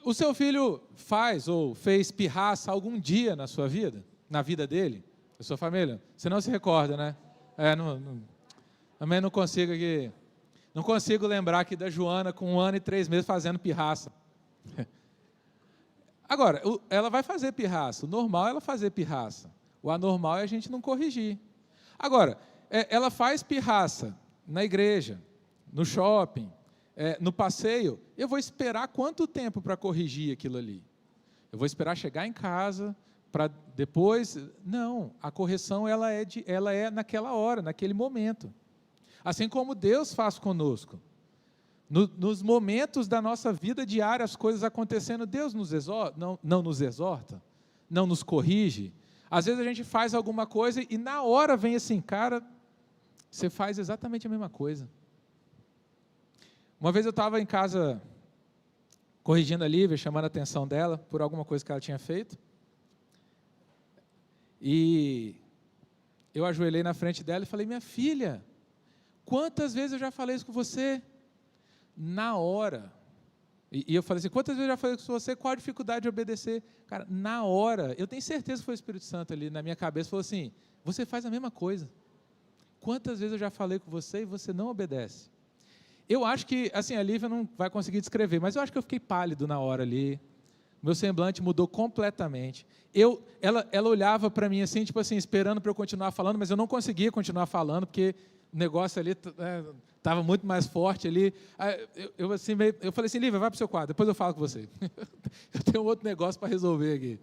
O seu filho faz ou fez pirraça algum dia na sua vida? Na vida dele? Da sua família? Você não se recorda, né? Também não consigo aqui. Não consigo lembrar aqui da Joana com 1 ano e 3 meses fazendo pirraça. Agora, ela vai fazer pirraça. O normal é ela fazer pirraça. O anormal é a gente não corrigir. Agora, ela faz pirraça na igreja, no shopping, no passeio. Eu vou esperar quanto tempo para corrigir aquilo ali? Eu vou esperar chegar em casa para depois? Não, a correção ela é naquela hora, naquele momento. Assim como Deus faz conosco. Nos momentos da nossa vida diária, as coisas acontecendo, Deus não nos exorta, não nos corrige. Às vezes a gente faz alguma coisa e na hora vem assim, cara, você faz exatamente a mesma coisa. Uma vez eu estava em casa corrigindo a Lívia, chamando a atenção dela por alguma coisa que ela tinha feito. E eu ajoelhei na frente dela e falei, minha filha, quantas vezes eu já falei isso com você? Na hora. E eu falei assim, quantas vezes eu já falei isso com você? Qual a dificuldade de obedecer? Cara, na hora, eu tenho certeza que foi o Espírito Santo ali na minha cabeça, falou assim, você faz a mesma coisa. Quantas vezes eu já falei com você e você não obedece? Eu acho que, assim, a Lívia não vai conseguir descrever, mas eu acho que eu fiquei pálido na hora ali. Meu semblante mudou completamente. Ela olhava para mim assim, tipo assim, esperando para eu continuar falando, mas eu não conseguia continuar falando, porque o negócio ali estava muito mais forte ali. Eu falei assim, Lívia, vai para o seu quarto, depois eu falo com você. Eu tenho outro negócio para resolver aqui.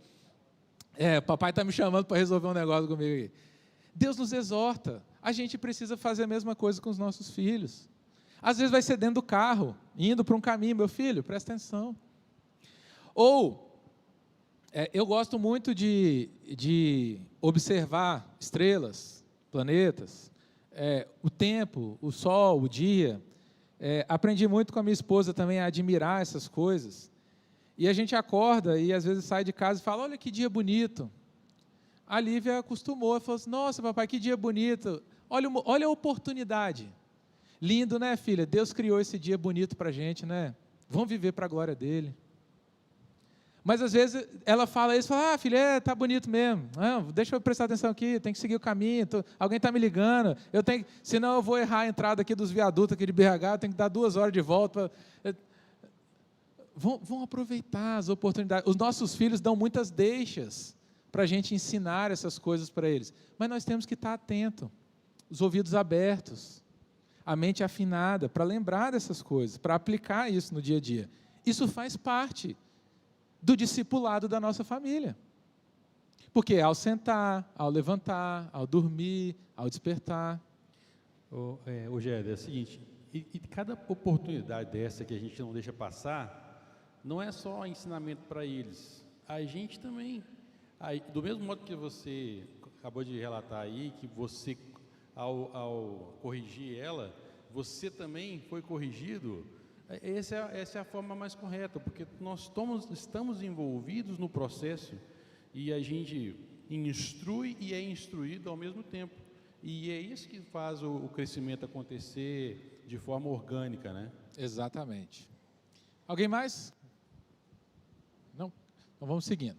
Papai está me chamando para resolver um negócio comigo aqui. Deus nos exorta. A gente precisa fazer a mesma coisa com os nossos filhos. Às vezes vai ser dentro do carro, indo para um caminho, meu filho, presta atenção. Ou, eu gosto muito de observar estrelas, planetas, o tempo, o sol, o dia. Aprendi muito com a minha esposa também a admirar essas coisas. E a gente acorda e às vezes sai de casa e fala, olha que dia bonito. A Lívia acostumou, falou assim, nossa papai, que dia bonito. Olha a oportunidade. Lindo, né, filha? Deus criou esse dia bonito para a gente, né? Vamos viver para a glória dele. Mas, às vezes, ela fala isso, fala, filha, tá bonito mesmo. Deixa eu prestar atenção aqui, tem que seguir o caminho, alguém está me ligando, senão eu vou errar a entrada aqui dos viadutos aqui de BH, eu tenho que dar 2 horas de volta. Vão aproveitar as oportunidades. Os nossos filhos dão muitas deixas para a gente ensinar essas coisas para eles. Mas nós temos que estar atento, os ouvidos abertos, a mente afinada, para lembrar dessas coisas, para aplicar isso no dia a dia. Isso faz parte do discipulado da nossa família. Porque ao sentar, ao levantar, ao dormir, ao despertar. Géder, é o seguinte, e cada oportunidade dessa que a gente não deixa passar, não é só ensinamento para eles, a gente também. Do mesmo modo que você acabou de relatar aí, que você, ao corrigir ela, você também foi corrigido. Essa é a forma mais correta, porque nós estamos envolvidos no processo e a gente instrui e é instruído ao mesmo tempo. E é isso que faz o crescimento acontecer de forma orgânica, né? Exatamente. Alguém mais? Não? Então vamos seguindo.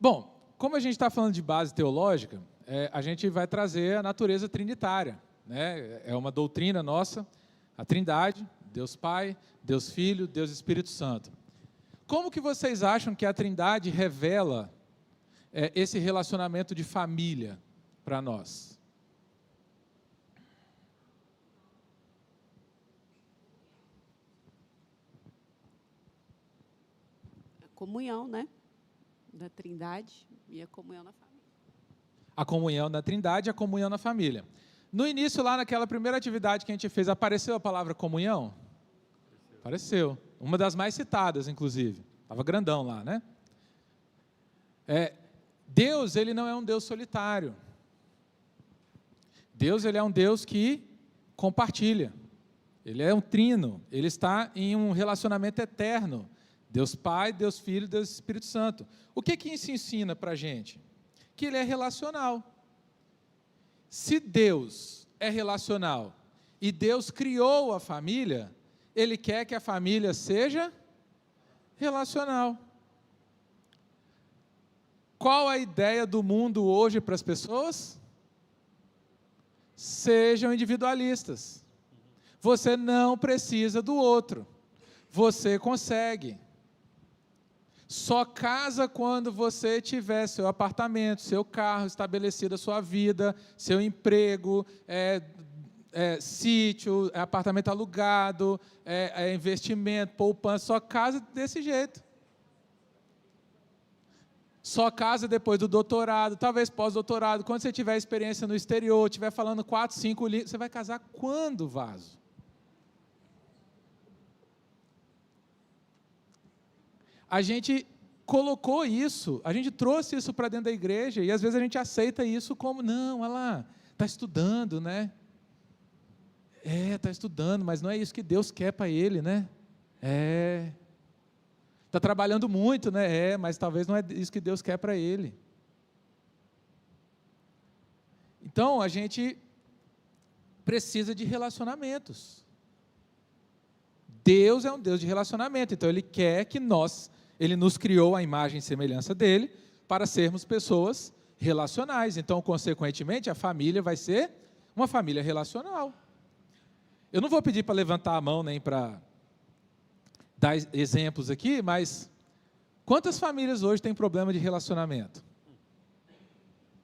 Bom, como a gente está falando de base teológica, a gente vai trazer a natureza trinitária, né? É uma doutrina nossa, a Trindade, Deus Pai, Deus Filho, Deus Espírito Santo. Como que vocês acham que a Trindade revela esse relacionamento de família para nós? A comunhão, né? Da Trindade e a comunhão na família. A comunhão na Trindade e a comunhão na família. No início, lá naquela primeira atividade que a gente fez, apareceu a palavra comunhão? Apareceu. Uma das mais citadas, inclusive. Estava grandão lá, né? Deus, ele não é um Deus solitário. Deus, ele é um Deus que compartilha. Ele é um trino. Ele está em um relacionamento eterno. Deus Pai, Deus Filho, Deus Espírito Santo. O que isso ensina para a gente? Que ele é relacional. Se Deus é relacional e Deus criou a família, ele quer que a família seja relacional. Qual a ideia do mundo hoje para as pessoas? Sejam individualistas. Você não precisa do outro. Você consegue. Só casa quando você tiver seu apartamento, seu carro, estabelecida a sua vida, seu emprego, sítio, apartamento alugado, investimento, poupança. Só casa desse jeito. Só casa depois do doutorado, talvez pós-doutorado. Quando você tiver experiência no exterior, estiver falando 4, 5 línguas, você vai casar quando, vaso? A gente colocou isso, a gente trouxe isso para dentro da igreja, e às vezes a gente aceita isso como, não, olha lá, está estudando, né? Está estudando, mas não é isso que Deus quer para ele, né? Está trabalhando muito, né? Mas talvez não é isso que Deus quer para ele. Então, a gente precisa de relacionamentos. Deus é um Deus de relacionamento, então Ele quer que Ele nos criou a imagem e semelhança dEle para sermos pessoas relacionais. Então, consequentemente, a família vai ser uma família relacional. Eu não vou pedir para levantar a mão nem para dar exemplos aqui, mas quantas famílias hoje têm problema de relacionamento?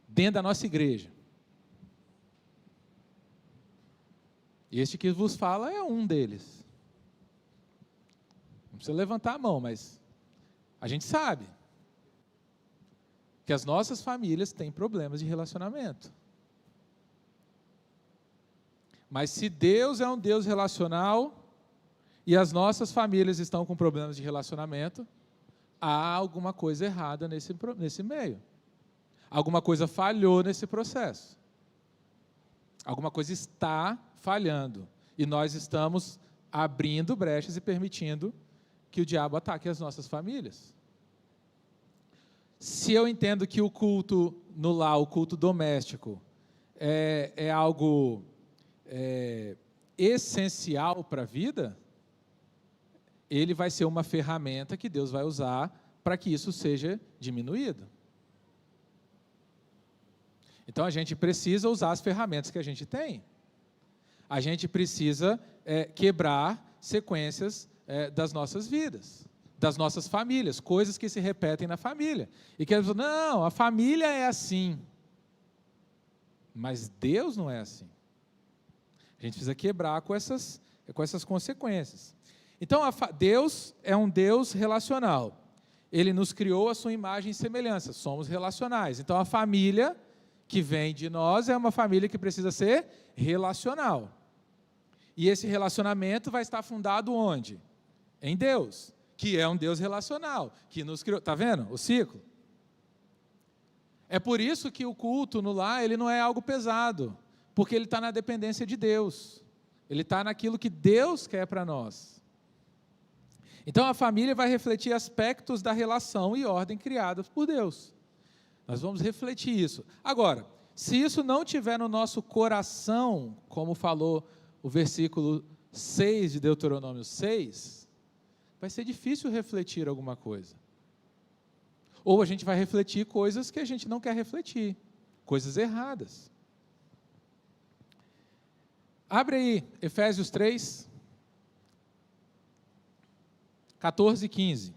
Dentro da nossa igreja. Este que vos fala é um deles. Não precisa levantar a mão, mas a gente sabe que as nossas famílias têm problemas de relacionamento. Mas se Deus é um Deus relacional e as nossas famílias estão com problemas de relacionamento, há alguma coisa errada nesse meio. Alguma coisa falhou nesse processo. Alguma coisa está falhando. E nós estamos abrindo brechas e permitindo que o diabo ataque as nossas famílias. Se eu entendo que o culto no lar, o culto doméstico, é algo essencial para a vida, ele vai ser uma ferramenta que Deus vai usar para que isso seja diminuído. Então, a gente precisa usar as ferramentas que a gente tem. A gente precisa quebrar sequências das nossas vidas, das nossas famílias, coisas que se repetem na família. E que eles falam, não, a família é assim. Mas Deus não é assim. A gente precisa quebrar com essas consequências. Então, Deus é um Deus relacional. Ele nos criou a sua imagem e semelhança. Somos relacionais. Então, a família que vem de nós é uma família que precisa ser relacional. E esse relacionamento vai estar fundado onde? Em Deus, que é um Deus relacional, que nos criou. Está vendo o ciclo? É por isso que o culto no lar, ele não é algo pesado, porque ele está na dependência de Deus. Ele está naquilo que Deus quer para nós. Então, a família vai refletir aspectos da relação e ordem criadas por Deus. Nós vamos refletir isso. Agora, se isso não tiver no nosso coração, como falou o versículo 6 de Deuteronômio 6, vai ser difícil refletir alguma coisa. ou a gente vai refletir coisas que a gente não quer refletir, coisas erradas. Abre aí, Efésios 3, 14 e 15.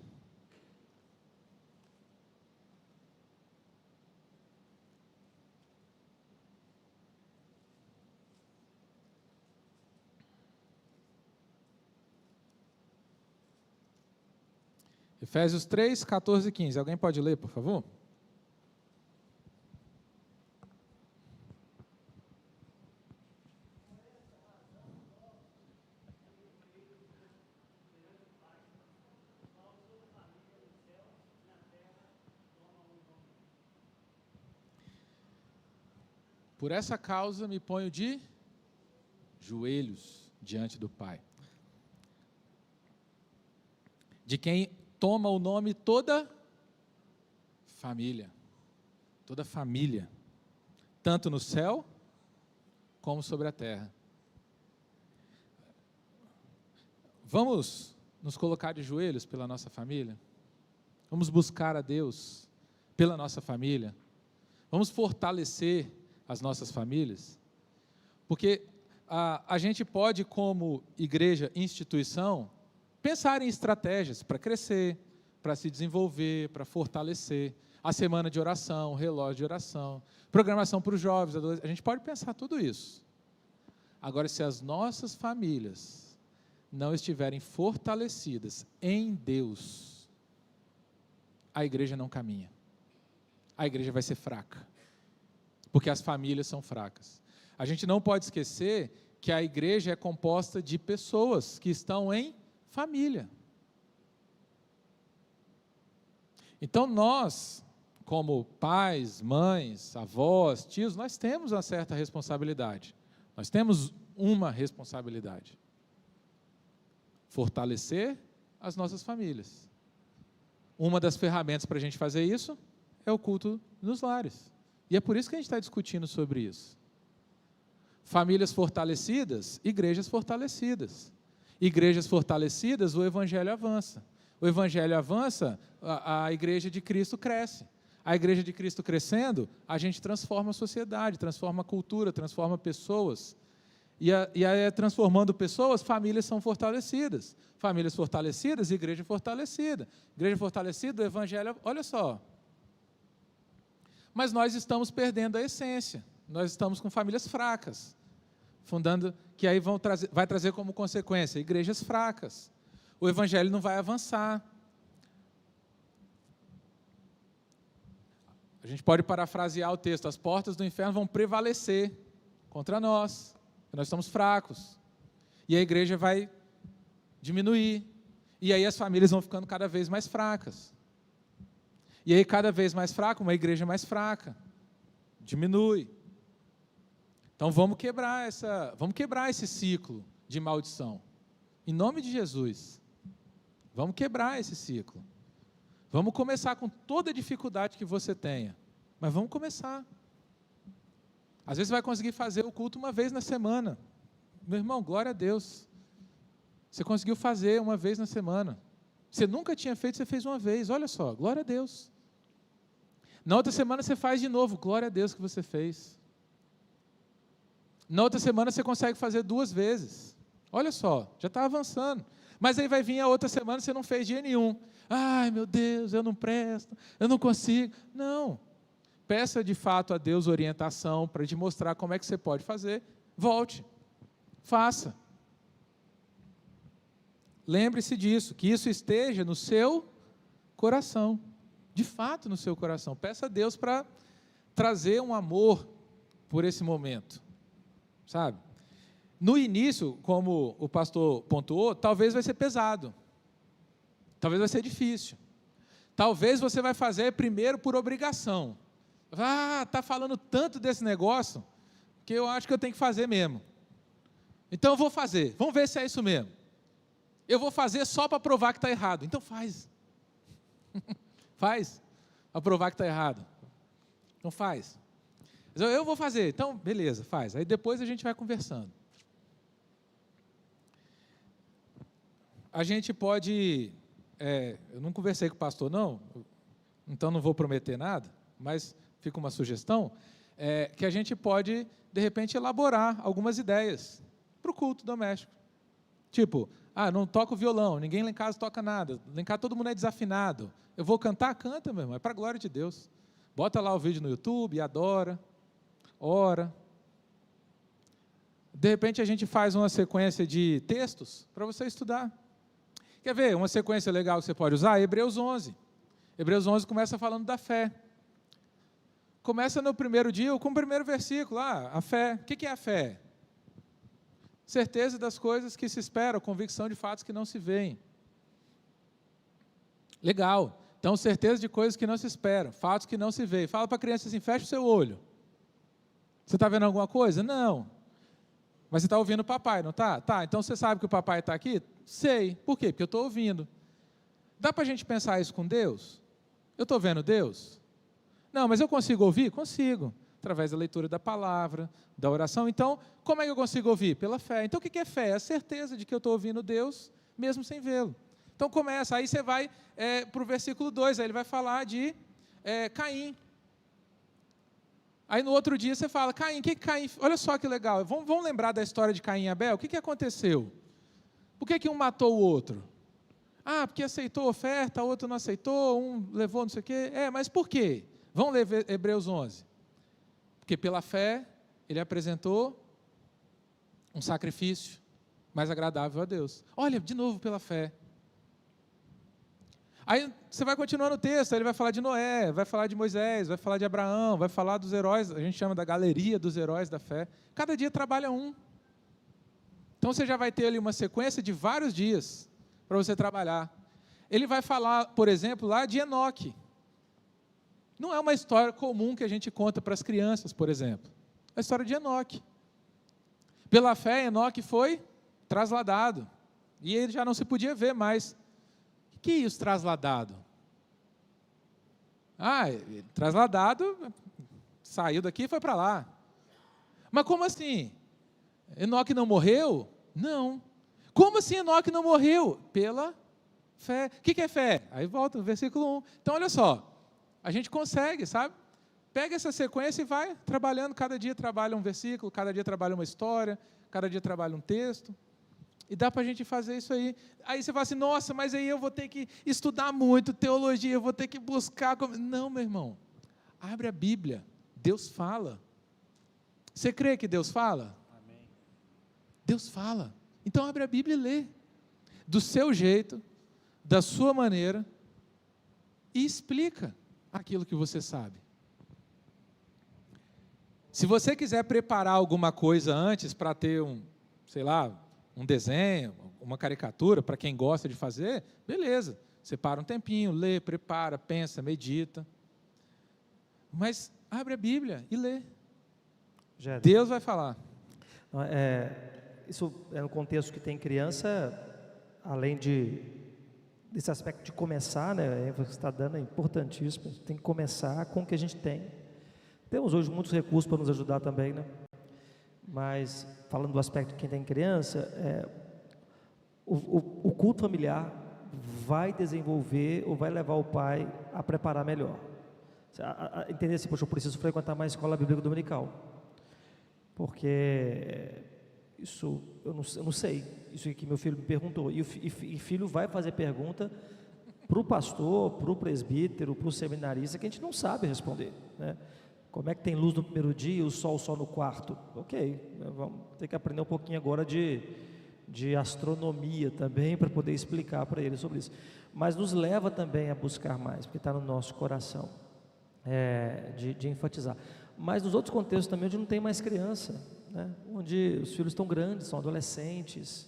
Efésios 3, 14 e 15. Alguém pode ler, por favor? Por essa causa me ponho de joelhos diante do Pai, de quem toma o nome toda família, tanto no céu como sobre a terra. Vamos nos colocar de joelhos pela nossa família? Vamos buscar a Deus pela nossa família? Vamos fortalecer as nossas famílias? Porque a gente pode, como igreja, instituição, pensar em estratégias para crescer, para se desenvolver, para fortalecer. A semana de oração, relógio de oração, programação para os jovens, adolescentes. A gente pode pensar tudo isso. Agora, se as nossas famílias não estiverem fortalecidas em Deus, a igreja não caminha. A igreja vai ser fraca, porque as famílias são fracas. A gente não pode esquecer que a igreja é composta de pessoas que estão em família. Então nós, como pais, mães, avós, tios, nós temos uma certa responsabilidade. Nós temos uma responsabilidade: fortalecer as nossas famílias. Uma das ferramentas para a gente fazer isso é o culto nos lares. E é por isso que a gente está discutindo sobre isso. Famílias fortalecidas, igrejas fortalecidas. Igrejas fortalecidas, o Evangelho avança. O Evangelho avança, a Igreja de Cristo cresce. A Igreja de Cristo crescendo, a gente transforma a sociedade, transforma a cultura, transforma pessoas. E aí, transformando pessoas, famílias são fortalecidas. Famílias fortalecidas, igreja fortalecida. Igreja fortalecida, o Evangelho, olha só. Mas nós estamos perdendo a essência. Nós estamos com famílias fracas, fundando, que aí vai trazer como consequência igrejas fracas. O Evangelho não vai avançar. A gente pode parafrasear o texto: as portas do inferno vão prevalecer contra nós, porque nós estamos fracos. E a igreja vai diminuir. E aí as famílias vão ficando cada vez mais fracas. E aí, cada vez mais fraca, uma igreja mais fraca. Diminui. Então, vamos quebrar esse ciclo de maldição. Em nome de Jesus. Vamos quebrar esse ciclo. Vamos começar com toda a dificuldade que você tenha. Mas vamos começar. Às vezes, você vai conseguir fazer o culto uma vez na semana. Meu irmão, glória a Deus. Você conseguiu fazer uma vez na semana. Você nunca tinha feito, você fez uma vez. Olha só, glória a Deus. Na outra semana você faz de novo. Glória a Deus que você fez. Na outra semana você consegue fazer 2 vezes. Olha só, já está avançando. Mas aí vai vir a outra semana e você não fez dia nenhum. Ai, meu Deus, eu não presto, eu não consigo. Não. Peça de fato a Deus orientação para te mostrar como é que você pode fazer. Volte. Faça. Lembre-se disso, que isso esteja no seu coração. De fato, no seu coração. Peça a Deus para trazer um amor por esse momento. Sabe? No início, como o pastor pontuou, talvez vai ser pesado. Talvez vai ser difícil. Talvez você vai fazer primeiro por obrigação. Está falando tanto desse negócio, que eu acho que eu tenho que fazer mesmo. Então eu vou fazer. Vamos ver se é isso mesmo. Eu vou fazer só para provar que está errado. Então faz. Faz. Para provar que está errado. Então faz. Eu vou fazer. Então, beleza, faz. Aí depois a gente vai conversando. A gente pode... eu não conversei com o pastor, não. então não vou prometer nada, mas fica uma sugestão, que a gente pode, de repente, elaborar algumas ideias para o culto doméstico. Tipo, não toco violão, ninguém lá em casa toca nada, lá em casa todo mundo é desafinado. Eu vou cantar? Canta, meu irmão, é para a glória de Deus. Bota lá o vídeo no YouTube, adora, ora. De repente a gente faz uma sequência de textos para você estudar. Quer ver uma sequência legal que você pode usar? Hebreus 11. Hebreus 11 começa falando da fé. Começa no primeiro dia, com o primeiro versículo, a fé. O que é a fé? Certeza das coisas que se esperam, convicção de fatos que não se veem. Legal. Então, certeza de coisas que não se esperam, fatos que não se veem. Fala para a criança assim, fecha o seu olho. Você está vendo alguma coisa? Não. Mas você está ouvindo o papai, não está? Tá, então você sabe que o papai está aqui? Sei. Por quê? Porque eu estou ouvindo. Dá para a gente pensar isso com Deus? Eu estou vendo Deus? Não, mas eu consigo ouvir? Consigo. Através da leitura da palavra, da oração. Então, como é que eu consigo ouvir? Pela fé. Então, o que é fé? É a certeza de que eu estou ouvindo Deus, mesmo sem vê-lo. Então, começa. Aí você vai para o versículo 2, aí ele vai falar de Caim. Aí no outro dia você fala, Caim, Caim? Olha só que legal, vamos lembrar da história de Caim e Abel? O que aconteceu? Por que um matou o outro? Porque aceitou a oferta, o outro não aceitou, um levou não sei o quê. Mas por quê? Vamos ler Hebreus 11. Porque pela fé, ele apresentou um sacrifício mais agradável a Deus. Olha, de novo pela fé. Aí você vai continuando o texto, ele vai falar de Noé, vai falar de Moisés, vai falar de Abraão, vai falar dos heróis, a gente chama da galeria dos heróis da fé. Cada dia trabalha um. Então você já vai ter ali uma sequência de vários dias para você trabalhar. Ele vai falar, por exemplo, lá de Enoque. Não é uma história comum que a gente conta para as crianças, por exemplo. É a história de Enoque. Pela fé, Enoque foi trasladado. E ele já não se podia ver mais. O que é isso, trasladado? Trasladado, saiu daqui e foi para lá. Mas como assim? Enoque não morreu? Não. Como assim Enoque não morreu? Pela fé. O que é fé? Aí volta no versículo 1. Então, olha só. A gente consegue, sabe? Pega essa sequência e vai trabalhando. Cada dia trabalha um versículo, cada dia trabalha uma história, cada dia trabalha um texto. E dá para a gente fazer isso aí. Aí você fala assim, nossa, mas aí eu vou ter que estudar muito teologia, eu vou ter que buscar... Não, meu irmão. Abre a Bíblia. Deus fala. Você crê que Deus fala? Amém. Deus fala. Então abre a Bíblia e lê. Do seu jeito, da sua maneira, e explica aquilo que você sabe. Se você quiser preparar alguma coisa antes para ter um desenho, uma caricatura, para quem gosta de fazer, beleza. Separa um tempinho, lê, prepara, pensa, medita. Mas abre a Bíblia e lê. Deus vai falar. Isso é no contexto que tem criança, além desse aspecto de começar, né? Você está dando é importantíssimo. Tem que começar com o que a gente tem. Temos hoje muitos recursos para nos ajudar também, né? Mas, falando do aspecto de quem tem criança, o culto familiar vai desenvolver ou vai levar o pai a preparar melhor. Entender assim, poxa, eu preciso frequentar mais escola bíblica dominical. Porque isso, eu não sei. Isso que meu filho me perguntou. E filho vai fazer pergunta para o pastor, para o presbítero, para o seminarista, que a gente não sabe responder, né? Como é que tem luz no primeiro dia e o sol só no quarto? Ok, vamos ter que aprender um pouquinho agora de astronomia também, para poder explicar para ele sobre isso. Mas nos leva também a buscar mais, porque está no nosso coração, de enfatizar. Mas nos outros contextos também, onde não tem mais criança, né? Onde os filhos estão grandes, são adolescentes,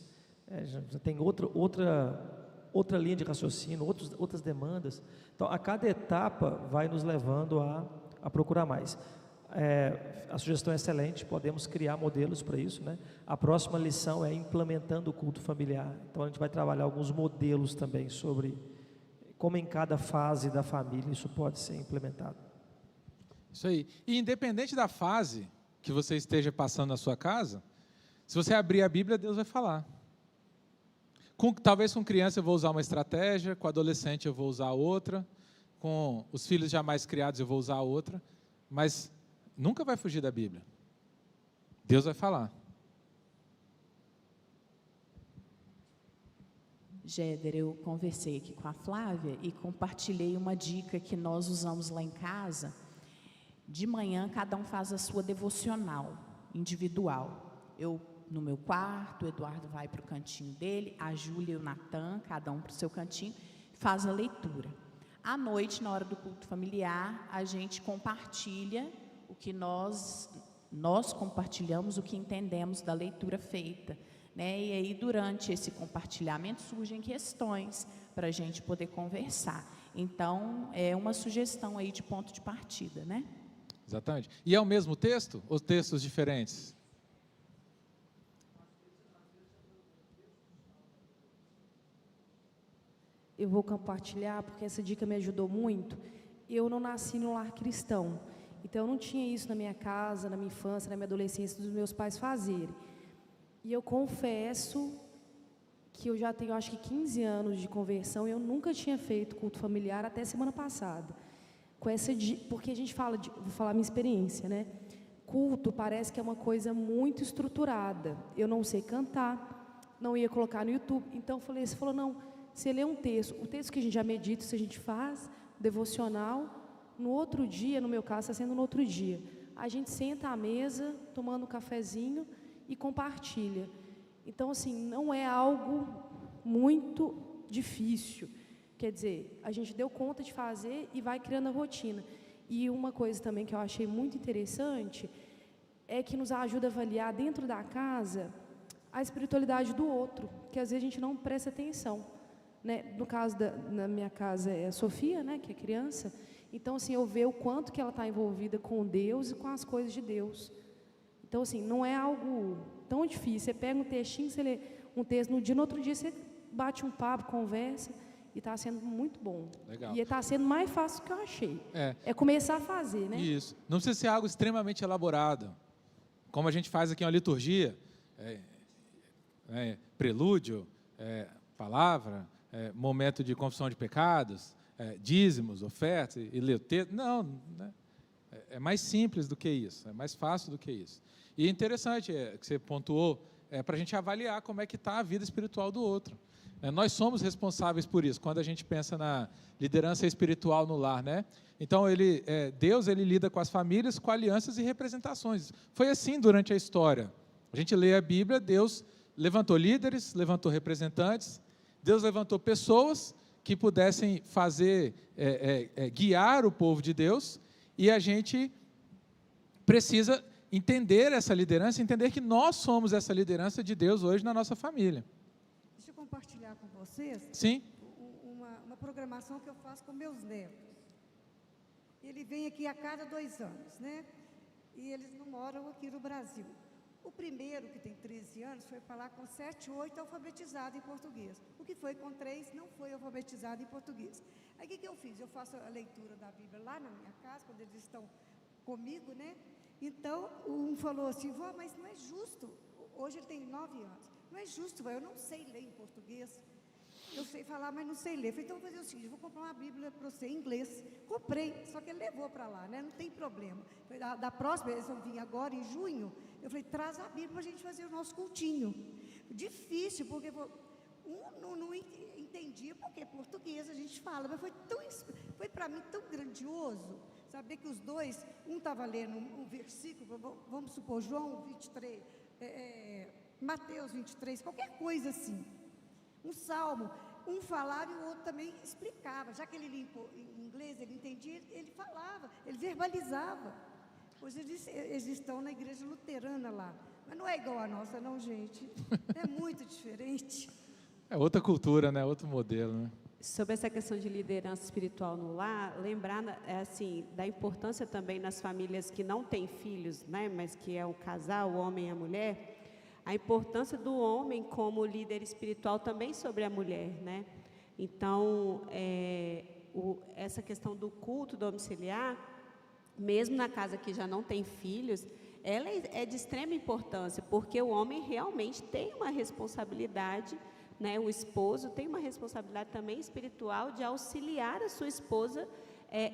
já tem outra linha de raciocínio, outras demandas. Então, a cada etapa vai nos levando a procurar mais. A sugestão é excelente, podemos criar modelos para isso, né? A próxima lição é implementando o culto familiar. Então a gente vai trabalhar alguns modelos também sobre como em cada fase da família isso pode ser implementado. Isso aí. E independente da fase que você esteja passando na sua casa, se você abrir a Bíblia, Deus vai falar. Talvez com criança eu vou usar uma estratégia, com adolescente eu vou usar outra. com os filhos já mais criados eu vou usar outra, mas nunca vai fugir da Bíblia. Deus vai falar. Géder, eu conversei aqui com a Flávia e compartilhei uma dica que nós usamos lá em casa. De manhã, cada um faz a sua devocional individual. Eu no meu quarto, o Eduardo vai para o cantinho dele, a Júlia e o Natan, cada um para o seu cantinho, faz a leitura. À noite, na hora do culto familiar, a gente compartilha o que nós compartilhamos, o que entendemos da leitura feita, né? E aí, durante esse compartilhamento, surgem questões para a gente poder conversar. Então, é uma sugestão aí de ponto de partida, né? Exatamente. E é o mesmo texto ou textos diferentes? Eu vou compartilhar porque essa dica me ajudou muito. Eu não nasci no lar cristão, então eu não tinha isso na minha casa, na minha infância, na minha adolescência, dos meus pais fazerem. E eu confesso que eu já tenho, acho que 15 anos de conversão, e eu nunca tinha feito culto familiar até semana passada. Porque a gente fala, vou falar a minha experiência, né? Culto parece que é uma coisa muito estruturada. Eu não sei cantar, não ia colocar no YouTube. Então você falou, não, você lê um texto, o texto que a gente já medita, se a gente faz, devocional, no outro dia, no meu caso, está sendo no outro dia, a gente senta à mesa, tomando um cafezinho e compartilha. Então, assim, não é algo muito difícil. Quer dizer, a gente deu conta de fazer e vai criando a rotina. E uma coisa também que eu achei muito interessante é que nos ajuda a avaliar dentro da casa a espiritualidade do outro, que às vezes a gente não presta atenção, né? No caso na minha casa é a Sofia, né, que é criança. Então, assim, eu vejo o quanto que ela está envolvida com Deus e com as coisas de Deus. Então, assim, não é algo tão difícil. Você pega um textinho, você lê um texto no dia, no outro dia você bate um papo, conversa, e está sendo muito bom. Legal. E está sendo mais fácil do que eu achei. É começar a fazer, né? Isso. Não precisa ser algo extremamente elaborado. Como a gente faz aqui uma liturgia, prelúdio, palavra, momento de confissão de pecados, dízimos, ofertas, e ler o texto. Não, né? É mais simples do que isso, é mais fácil do que isso. E é interessante que você pontuou, para a gente avaliar como é que está a vida espiritual do outro. Nós somos responsáveis por isso, quando a gente pensa na liderança espiritual no lar, né? Então, Deus ele lida com as famílias, com alianças e representações. Foi assim durante a história. A gente lê a Bíblia, Deus levantou líderes, levantou representantes, Deus levantou pessoas que pudessem guiar o povo de Deus, e a gente precisa entender essa liderança, entender que nós somos essa liderança de Deus hoje na nossa família. Deixa eu compartilhar com vocês. Sim. Uma programação que eu faço com meus netos. Ele vem aqui a cada 2 anos, né? E eles não moram aqui no Brasil. O primeiro, que tem 13 anos, foi para lá com 7, 8, alfabetizado em português. O que foi com 3 não foi alfabetizado em português. Aí o que eu fiz? Eu faço a leitura da Bíblia lá na minha casa, quando eles estão comigo, né? Então, um falou assim, vó, mas não é justo. Hoje ele tem 9 anos. Não é justo, vó, eu não sei ler em português. Eu sei falar, mas não sei ler. Eu falei, então vou fazer o seguinte, vou comprar uma Bíblia para você em inglês. Comprei, só que ele levou para lá, né? Não tem problema. Da próxima, eles vão vir agora, em junho, eu falei, traz a Bíblia para a gente fazer o nosso cultinho. Difícil, porque um não entendia, porque português a gente fala, mas foi para mim tão grandioso, saber que os dois, um estava lendo um versículo, vamos supor, João 23, Mateus 23, qualquer coisa assim. Um salmo, um falava e o outro também explicava. Já que ele lia em inglês, ele entendia, ele falava, ele verbalizava. Pois eles estão na igreja luterana lá. Mas não é igual a nossa, não, gente. É muito diferente. É outra cultura, né? Outro modelo, né? Sobre essa questão de liderança espiritual no lar, lembrar assim, da importância também nas famílias que não têm filhos, né? Mas que é o casal, o homem e a mulher. A importância do homem como líder espiritual também sobre a mulher, né? Então, essa questão do culto domiciliar, mesmo na casa que já não tem filhos, ela é de extrema importância, porque o homem realmente tem uma responsabilidade, né? O esposo tem uma responsabilidade também espiritual de auxiliar a sua esposa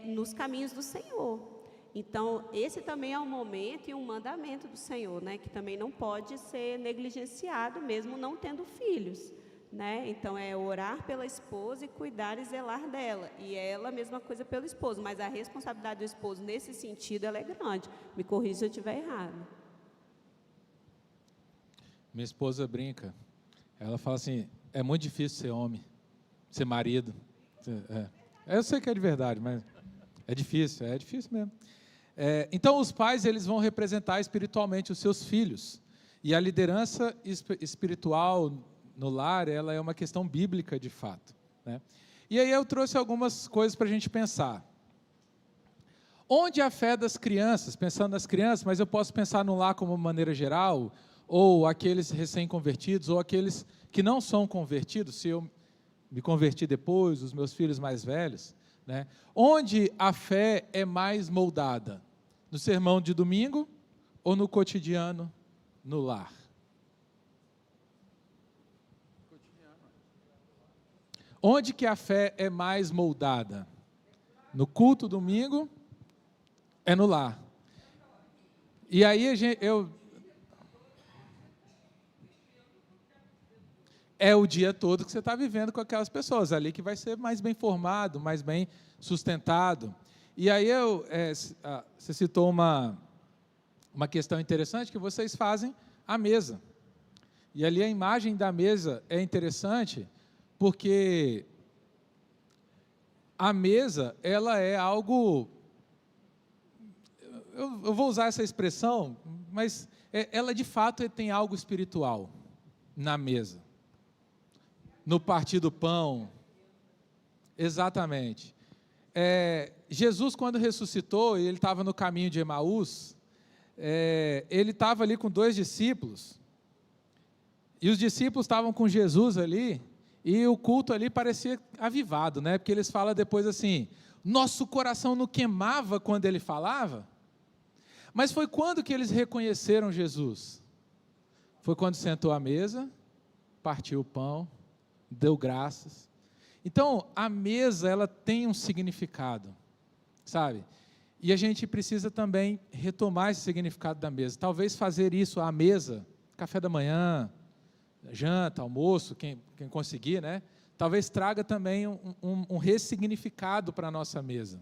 nos caminhos do Senhor. Então, esse também é um momento e um mandamento do Senhor, né? Que também não pode ser negligenciado, mesmo não tendo filhos, né? Então, é orar pela esposa e cuidar e zelar dela. E ela, a mesma coisa pelo esposo, mas a responsabilidade do esposo, nesse sentido, ela é grande. Me corrija se eu estiver errado. Minha esposa brinca. Ela fala assim, é muito difícil ser homem, ser marido. Eu sei que é de verdade, mas é difícil mesmo. Então, os pais, eles vão representar espiritualmente os seus filhos. E a liderança espiritual no lar, ela é uma questão bíblica, de fato, né? E aí eu trouxe algumas coisas para a gente pensar. Onde a fé das crianças, pensando nas crianças, mas eu posso pensar no lar como maneira geral, ou aqueles recém-convertidos, ou aqueles que não são convertidos, se eu me converti depois, os meus filhos mais velhos, né? Onde a fé é mais moldada? No sermão de domingo ou no cotidiano, no lar? Onde que a fé é mais moldada? No culto domingo, é no lar. E aí é o dia todo que você está vivendo com aquelas pessoas, ali que vai ser mais bem formado, mais bem sustentado. E aí você citou uma questão interessante, que vocês fazem a mesa. E ali a imagem da mesa é interessante, porque a mesa, ela é algo, eu vou usar essa expressão, mas ela de fato tem algo espiritual na mesa. No partir do pão, exatamente. Jesus, quando ressuscitou, e ele estava no caminho de Emaús, ele estava ali com 2 discípulos, e os discípulos estavam com Jesus ali, e o culto ali parecia avivado, né? Porque eles falam depois assim, nosso coração não queimava quando ele falava, mas foi quando que eles reconheceram Jesus? Foi quando sentou à mesa, partiu o pão, deu graças. Então, a mesa, ela tem um significado, sabe? E a gente precisa também retomar esse significado da mesa. Talvez fazer isso à mesa, café da manhã, janta, almoço, quem conseguir, né? Talvez traga também um ressignificado para a nossa mesa.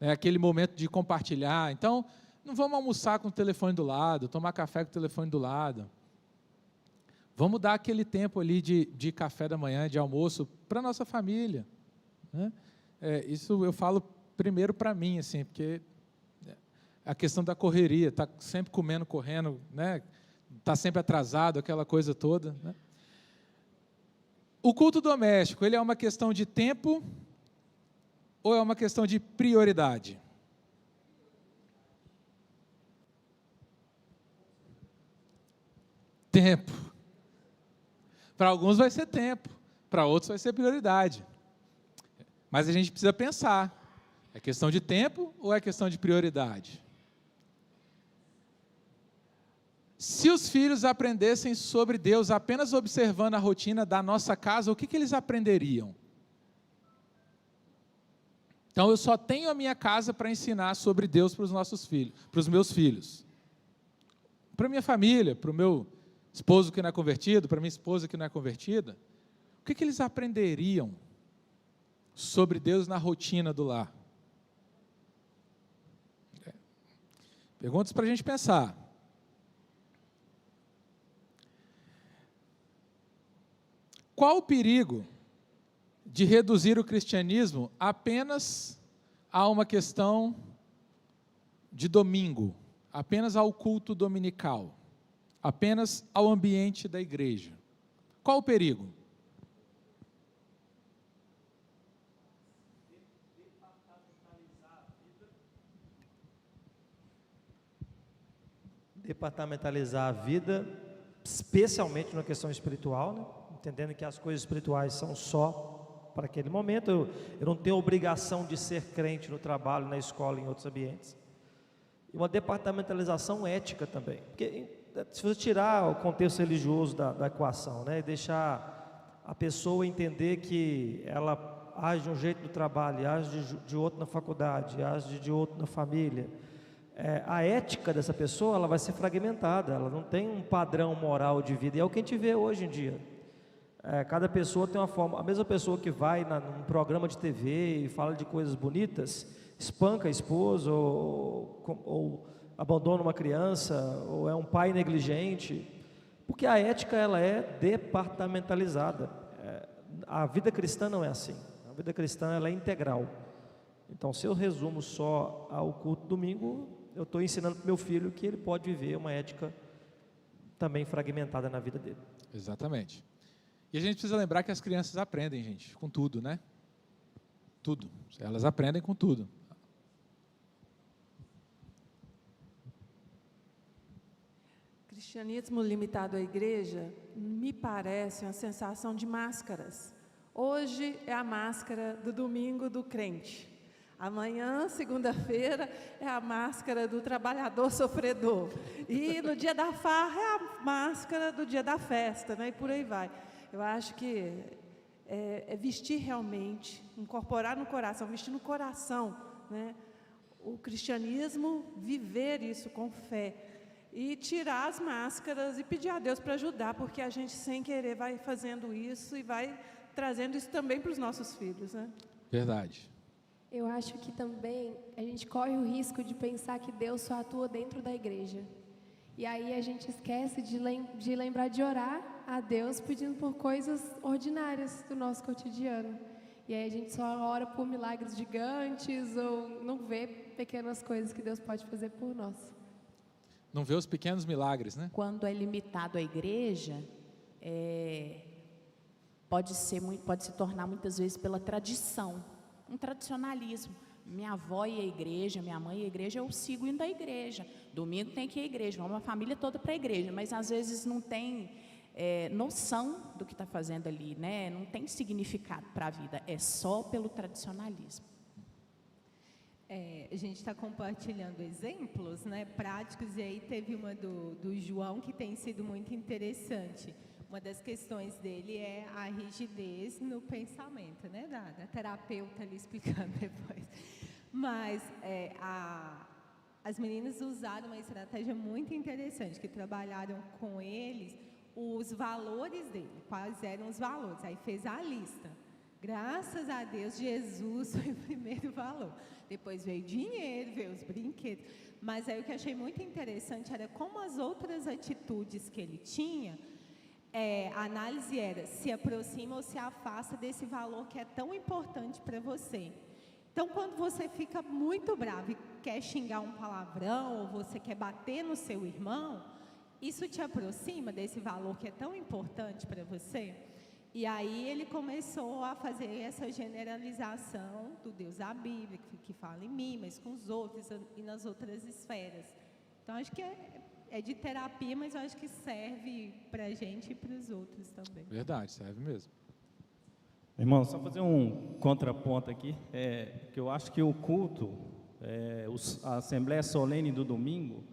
Aquele momento de compartilhar. Então, não vamos almoçar com o telefone do lado, tomar café com o telefone do lado. Vamos dar aquele tempo ali de café da manhã, de almoço, para a nossa família, né? Isso eu falo primeiro para mim, assim, porque a questão da correria, está sempre comendo, correndo, né? Está sempre atrasado, aquela coisa toda, né? O culto doméstico, ele é uma questão de tempo ou é uma questão de prioridade? Tempo. Para alguns vai ser tempo, para outros vai ser prioridade. Mas a gente precisa pensar, é questão de tempo ou é questão de prioridade? Se os filhos aprendessem sobre Deus apenas observando a rotina da nossa casa, o que eles aprenderiam? Então, eu só tenho a minha casa para ensinar sobre Deus para os nossos filhos, para os meus filhos. Para a minha família, para o meu esposo que não é convertido, para minha esposa que não é convertida, o que eles aprenderiam sobre Deus na rotina do lar? Perguntas para a gente pensar. Qual o perigo de reduzir o cristianismo apenas a uma questão de domingo, apenas ao culto dominical, apenas ao ambiente da igreja? Qual o perigo? Departamentalizar a vida, especialmente na questão espiritual, né? Entendendo que as coisas espirituais são só para aquele momento. Eu não tenho obrigação de ser crente no trabalho, na escola, em outros ambientes. E uma departamentalização ética também, porque se você tirar o contexto religioso da equação, né, e deixar a pessoa entender que ela age de um jeito no trabalho, age de outro na faculdade, age de outro na família, a ética dessa pessoa ela vai ser fragmentada, ela não tem um padrão moral de vida, e é o que a gente vê hoje em dia. Cada pessoa tem uma forma, a mesma pessoa que vai num programa de TV e fala de coisas bonitas, espanca a esposa, ou abandona uma criança, ou é um pai negligente, porque a ética ela é departamentalizada. A vida cristã não é assim, a vida cristã ela é integral. Então, se eu resumo só ao culto domingo, eu estou ensinando para o meu filho que ele pode viver uma ética também fragmentada na vida dele. Exatamente. E a gente precisa lembrar que as crianças aprendem, gente, com tudo, né? Tudo. Elas aprendem com tudo. Cristianismo limitado à igreja me parece uma sensação de máscaras. Hoje é a máscara do domingo do crente. Amanhã, segunda-feira, é a máscara do trabalhador sofredor. E no dia da farra é a máscara do dia da festa, né? E por aí vai. Eu acho que é vestir realmente, incorporar no coração, vestir no coração, né? O cristianismo, viver isso com fé. E tirar as máscaras e pedir a Deus para ajudar, porque a gente, sem querer, vai fazendo isso e vai trazendo isso também para os nossos filhos, né? Verdade. Eu acho que também a gente corre o risco de pensar que Deus só atua dentro da igreja. E aí a gente esquece de lembrar de orar a Deus pedindo por coisas ordinárias do nosso cotidiano. E aí a gente só ora por milagres gigantes ou não vê pequenas coisas que Deus pode fazer por nós. Não vê os pequenos milagres, né? Quando é limitado à igreja, pode se tornar muitas vezes pela tradição, um tradicionalismo. Minha avó ia à igreja, minha mãe ia à igreja, eu sigo indo à igreja. Domingo tem que ir à igreja, vamos a família toda para a igreja, mas às vezes não tem noção do que está fazendo ali, né? Não tem significado para a vida, é só pelo tradicionalismo. A gente está compartilhando exemplos, né, práticos, e aí teve uma do João que tem sido muito interessante. Uma das questões dele é a rigidez no pensamento, né, da terapeuta ali explicando depois. Mas as meninas usaram uma estratégia muito interessante, que trabalharam com eles os valores dele, quais eram os valores, aí fez a lista. Graças a Deus, Jesus foi o primeiro valor. Depois veio o dinheiro, veio os brinquedos. Mas aí o que eu achei muito interessante era como as outras atitudes que ele tinha, a análise era se aproxima ou se afasta desse valor que é tão importante para você. Então, quando você fica muito bravo e quer xingar um palavrão, ou você quer bater no seu irmão, isso te aproxima desse valor que é tão importante para você? E aí ele começou a fazer essa generalização do Deus da Bíblia, que fala em mim, mas com os outros e nas outras esferas. Então, acho que é de terapia, mas eu acho que serve para a gente e para os outros também. Verdade, serve mesmo. Irmão, só fazer um contraponto aqui, que eu acho que o culto, a Assembleia Solene do domingo,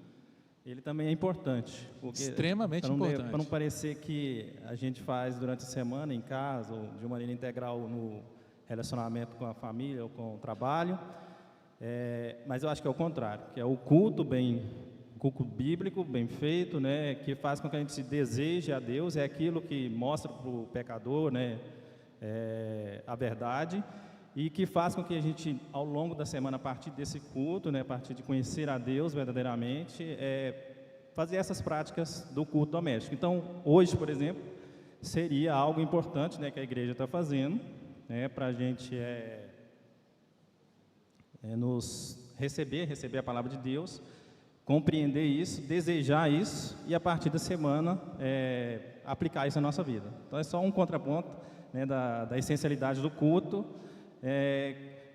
ele também é importante. Extremamente importante. Para não parecer que a gente faz durante a semana em casa, ou de maneira integral no relacionamento com a família ou com o trabalho, mas eu acho que é o contrário, que é o culto bíblico, bem feito, né, que faz com que a gente se deseje a Deus, é aquilo que mostra para o pecador, né, a verdade, e que faz com que a gente, ao longo da semana, a partir desse culto, né, a partir de conhecer a Deus verdadeiramente, fazer essas práticas do culto doméstico. Então, hoje, por exemplo, seria algo importante, né, que a igreja está fazendo, né, para a gente nos receber a palavra de Deus, compreender isso, desejar isso e, a partir da semana, aplicar isso na nossa vida. Então, é só um contraponto, né, da essencialidade do culto,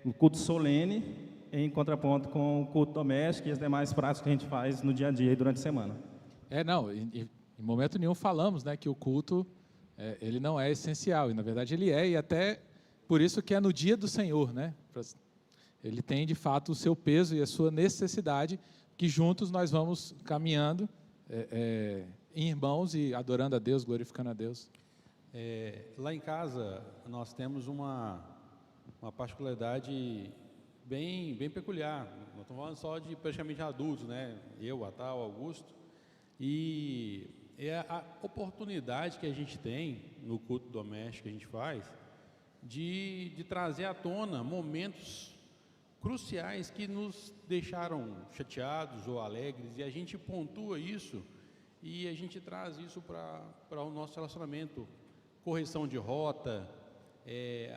o culto solene, em contraponto com o culto doméstico e as demais práticas que a gente faz no dia a dia e durante a semana. Em momento nenhum falamos, né, que o culto, ele não é essencial, e na verdade ele e até por isso que é no dia do Senhor, né? Ele tem de fato o seu peso e a sua necessidade, que juntos nós vamos caminhando em irmãos e adorando a Deus, glorificando a Deus. Lá em casa nós temos uma uma particularidade bem peculiar. Nós estamos falando só de praticamente adultos, né? Eu, Atal, Augusto. E é a oportunidade que a gente tem no culto doméstico que a gente faz de trazer à tona momentos cruciais que nos deixaram chateados ou alegres, e a gente pontua isso e a gente traz isso para o nosso relacionamento, correção de rota,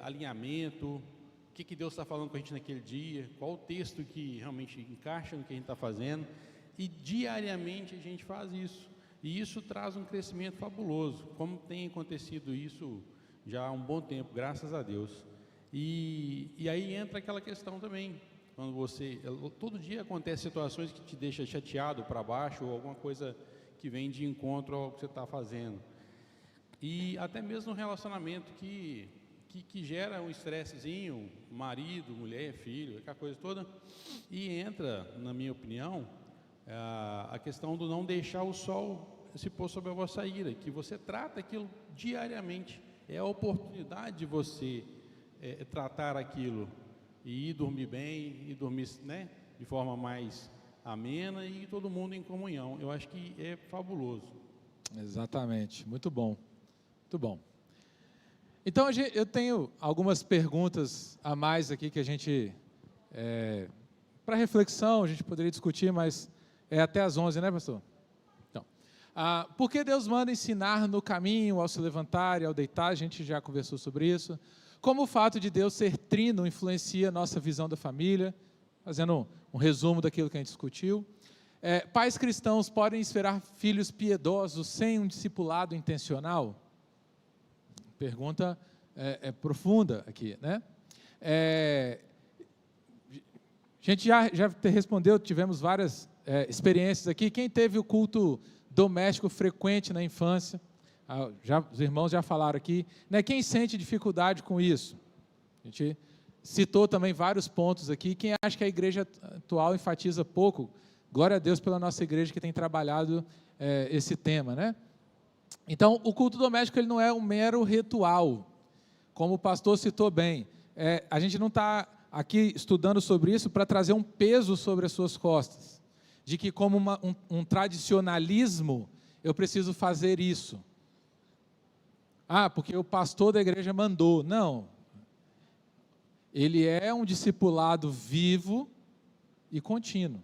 alinhamento, o que Deus está falando com a gente naquele dia, qual o texto que realmente encaixa no que a gente está fazendo, e diariamente a gente faz isso, e isso traz um crescimento fabuloso, como tem acontecido isso já há um bom tempo, graças a Deus. E aí entra aquela questão também, quando todo dia acontecem situações que te deixam chateado para baixo, ou alguma coisa que vem de encontro ao que você está fazendo, e até mesmo um relacionamento que gera um estressezinho, marido, mulher, filho, aquela coisa toda, e entra, na minha opinião, a questão do não deixar o sol se pôr sobre a vossa ira, que você trata aquilo diariamente, é a oportunidade de você tratar aquilo, e ir dormir bem, e dormir, né, de forma mais amena, e todo mundo em comunhão. Eu acho que é fabuloso. Exatamente, muito bom, muito bom. Então, eu tenho algumas perguntas a mais aqui que a gente, para reflexão, a gente poderia discutir, mas é até às 11, né, pastor? Então, por que Deus manda ensinar no caminho, ao se levantar e ao deitar? A gente já conversou sobre isso. Como o fato de Deus ser trino influencia a nossa visão da família, fazendo um resumo daquilo que a gente discutiu. Pais cristãos podem esperar filhos piedosos sem um discipulado intencional? Pergunta profunda aqui, né? A gente já respondeu, tivemos várias experiências aqui. Quem teve o culto doméstico frequente na infância? Os irmãos já falaram aqui, né? Quem sente dificuldade com isso? A gente citou também vários pontos aqui. Quem acha que a igreja atual enfatiza pouco? Glória a Deus pela nossa igreja que tem trabalhado esse tema, né? Então, o culto doméstico ele não é um mero ritual, como o pastor citou bem. A gente não está aqui estudando sobre isso para trazer um peso sobre as suas costas, de que como um tradicionalismo, eu preciso fazer isso. Porque o pastor da igreja mandou. Não. Ele é um discipulado vivo e contínuo.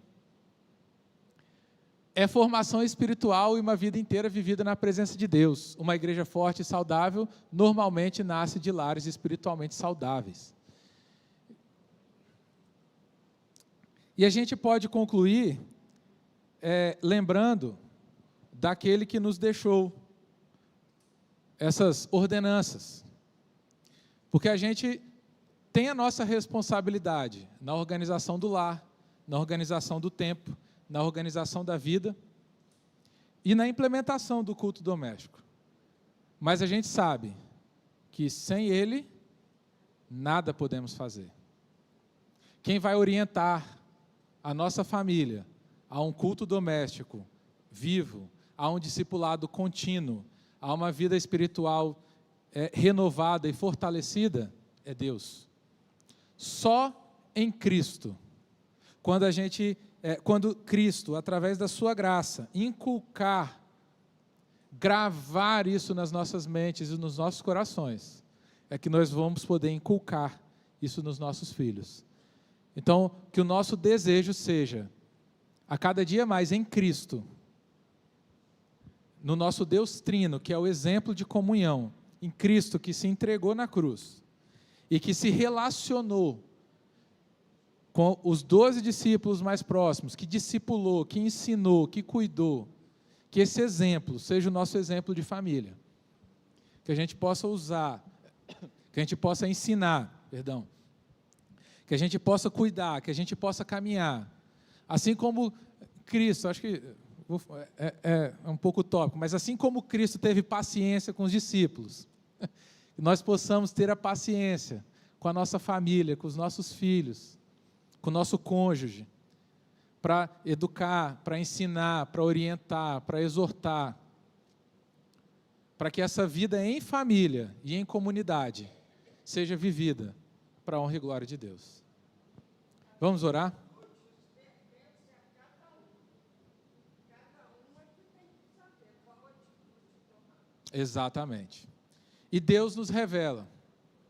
É formação espiritual e uma vida inteira vivida na presença de Deus. Uma igreja forte e saudável normalmente nasce de lares espiritualmente saudáveis. E a gente pode concluir lembrando daquele que nos deixou essas ordenanças. Porque a gente tem a nossa responsabilidade na organização do lar, na organização do tempo, na organização da vida e na implementação do culto doméstico. Mas a gente sabe que sem ele, nada podemos fazer. Quem vai orientar a nossa família a um culto doméstico vivo, a um discipulado contínuo, a uma vida espiritual renovada e fortalecida, é Deus. Só em Cristo, quando Cristo, através da sua graça, inculcar, gravar isso nas nossas mentes e nos nossos corações, é que nós vamos poder inculcar isso nos nossos filhos. Então, que o nosso desejo seja, a cada dia mais em Cristo, no nosso Deus trino, que é o exemplo de comunhão, em Cristo que se entregou na cruz e que se relacionou com os 12 discípulos mais próximos, que discipulou, que ensinou, que cuidou, que esse exemplo seja o nosso exemplo de família, que a gente possa usar, que a gente possa ensinar, que a gente possa cuidar, que a gente possa caminhar, assim como Cristo, acho que é um pouco utópico, mas assim como Cristo teve paciência com os discípulos, nós possamos ter a paciência com a nossa família, com os nossos filhos, com o nosso cônjuge, para educar, para ensinar, para orientar, para exortar, para que essa vida em família e em comunidade seja vivida para a honra e glória de Deus. Vamos orar? Exatamente. E Deus nos revela,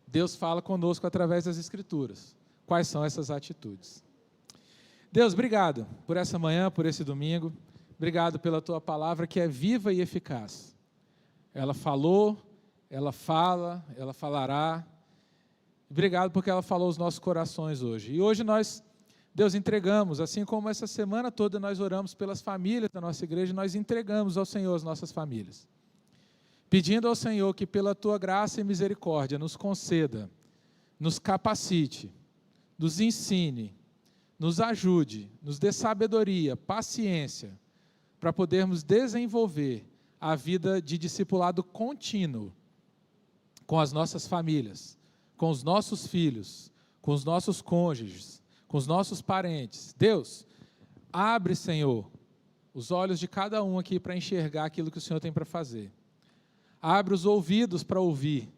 Deus fala conosco através das Escrituras. Quais são essas atitudes? Deus, obrigado por essa manhã, por esse domingo. Obrigado pela Tua palavra que é viva e eficaz. Ela falou, ela fala, ela falará. Obrigado porque ela falou aos nossos corações hoje. E hoje nós, Deus, entregamos, assim como essa semana toda nós oramos pelas famílias da nossa igreja, nós entregamos ao Senhor as nossas famílias. Pedindo ao Senhor que pela Tua graça e misericórdia nos conceda, nos capacite, nos ensine, nos ajude, nos dê sabedoria, paciência, para podermos desenvolver a vida de discipulado contínuo com as nossas famílias, com os nossos filhos, com os nossos cônjuges, com os nossos parentes. Deus, abre, Senhor, os olhos de cada um aqui para enxergar aquilo que o Senhor tem para fazer. Abre os ouvidos para ouvir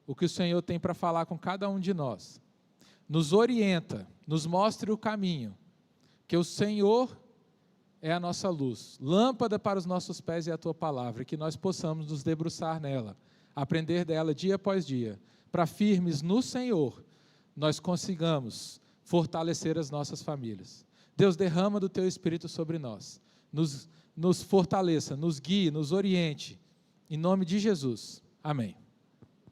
o que o Senhor tem para falar com cada um de nós. Nos orienta, nos mostre o caminho, que o Senhor é a nossa luz, lâmpada para os nossos pés é a Tua palavra, e que nós possamos nos debruçar nela, aprender dela dia após dia, para firmes no Senhor, nós consigamos fortalecer as nossas famílias. Deus, derrama do Teu Espírito sobre nós, nos fortaleça, nos guie, nos oriente, em nome de Jesus. Amém.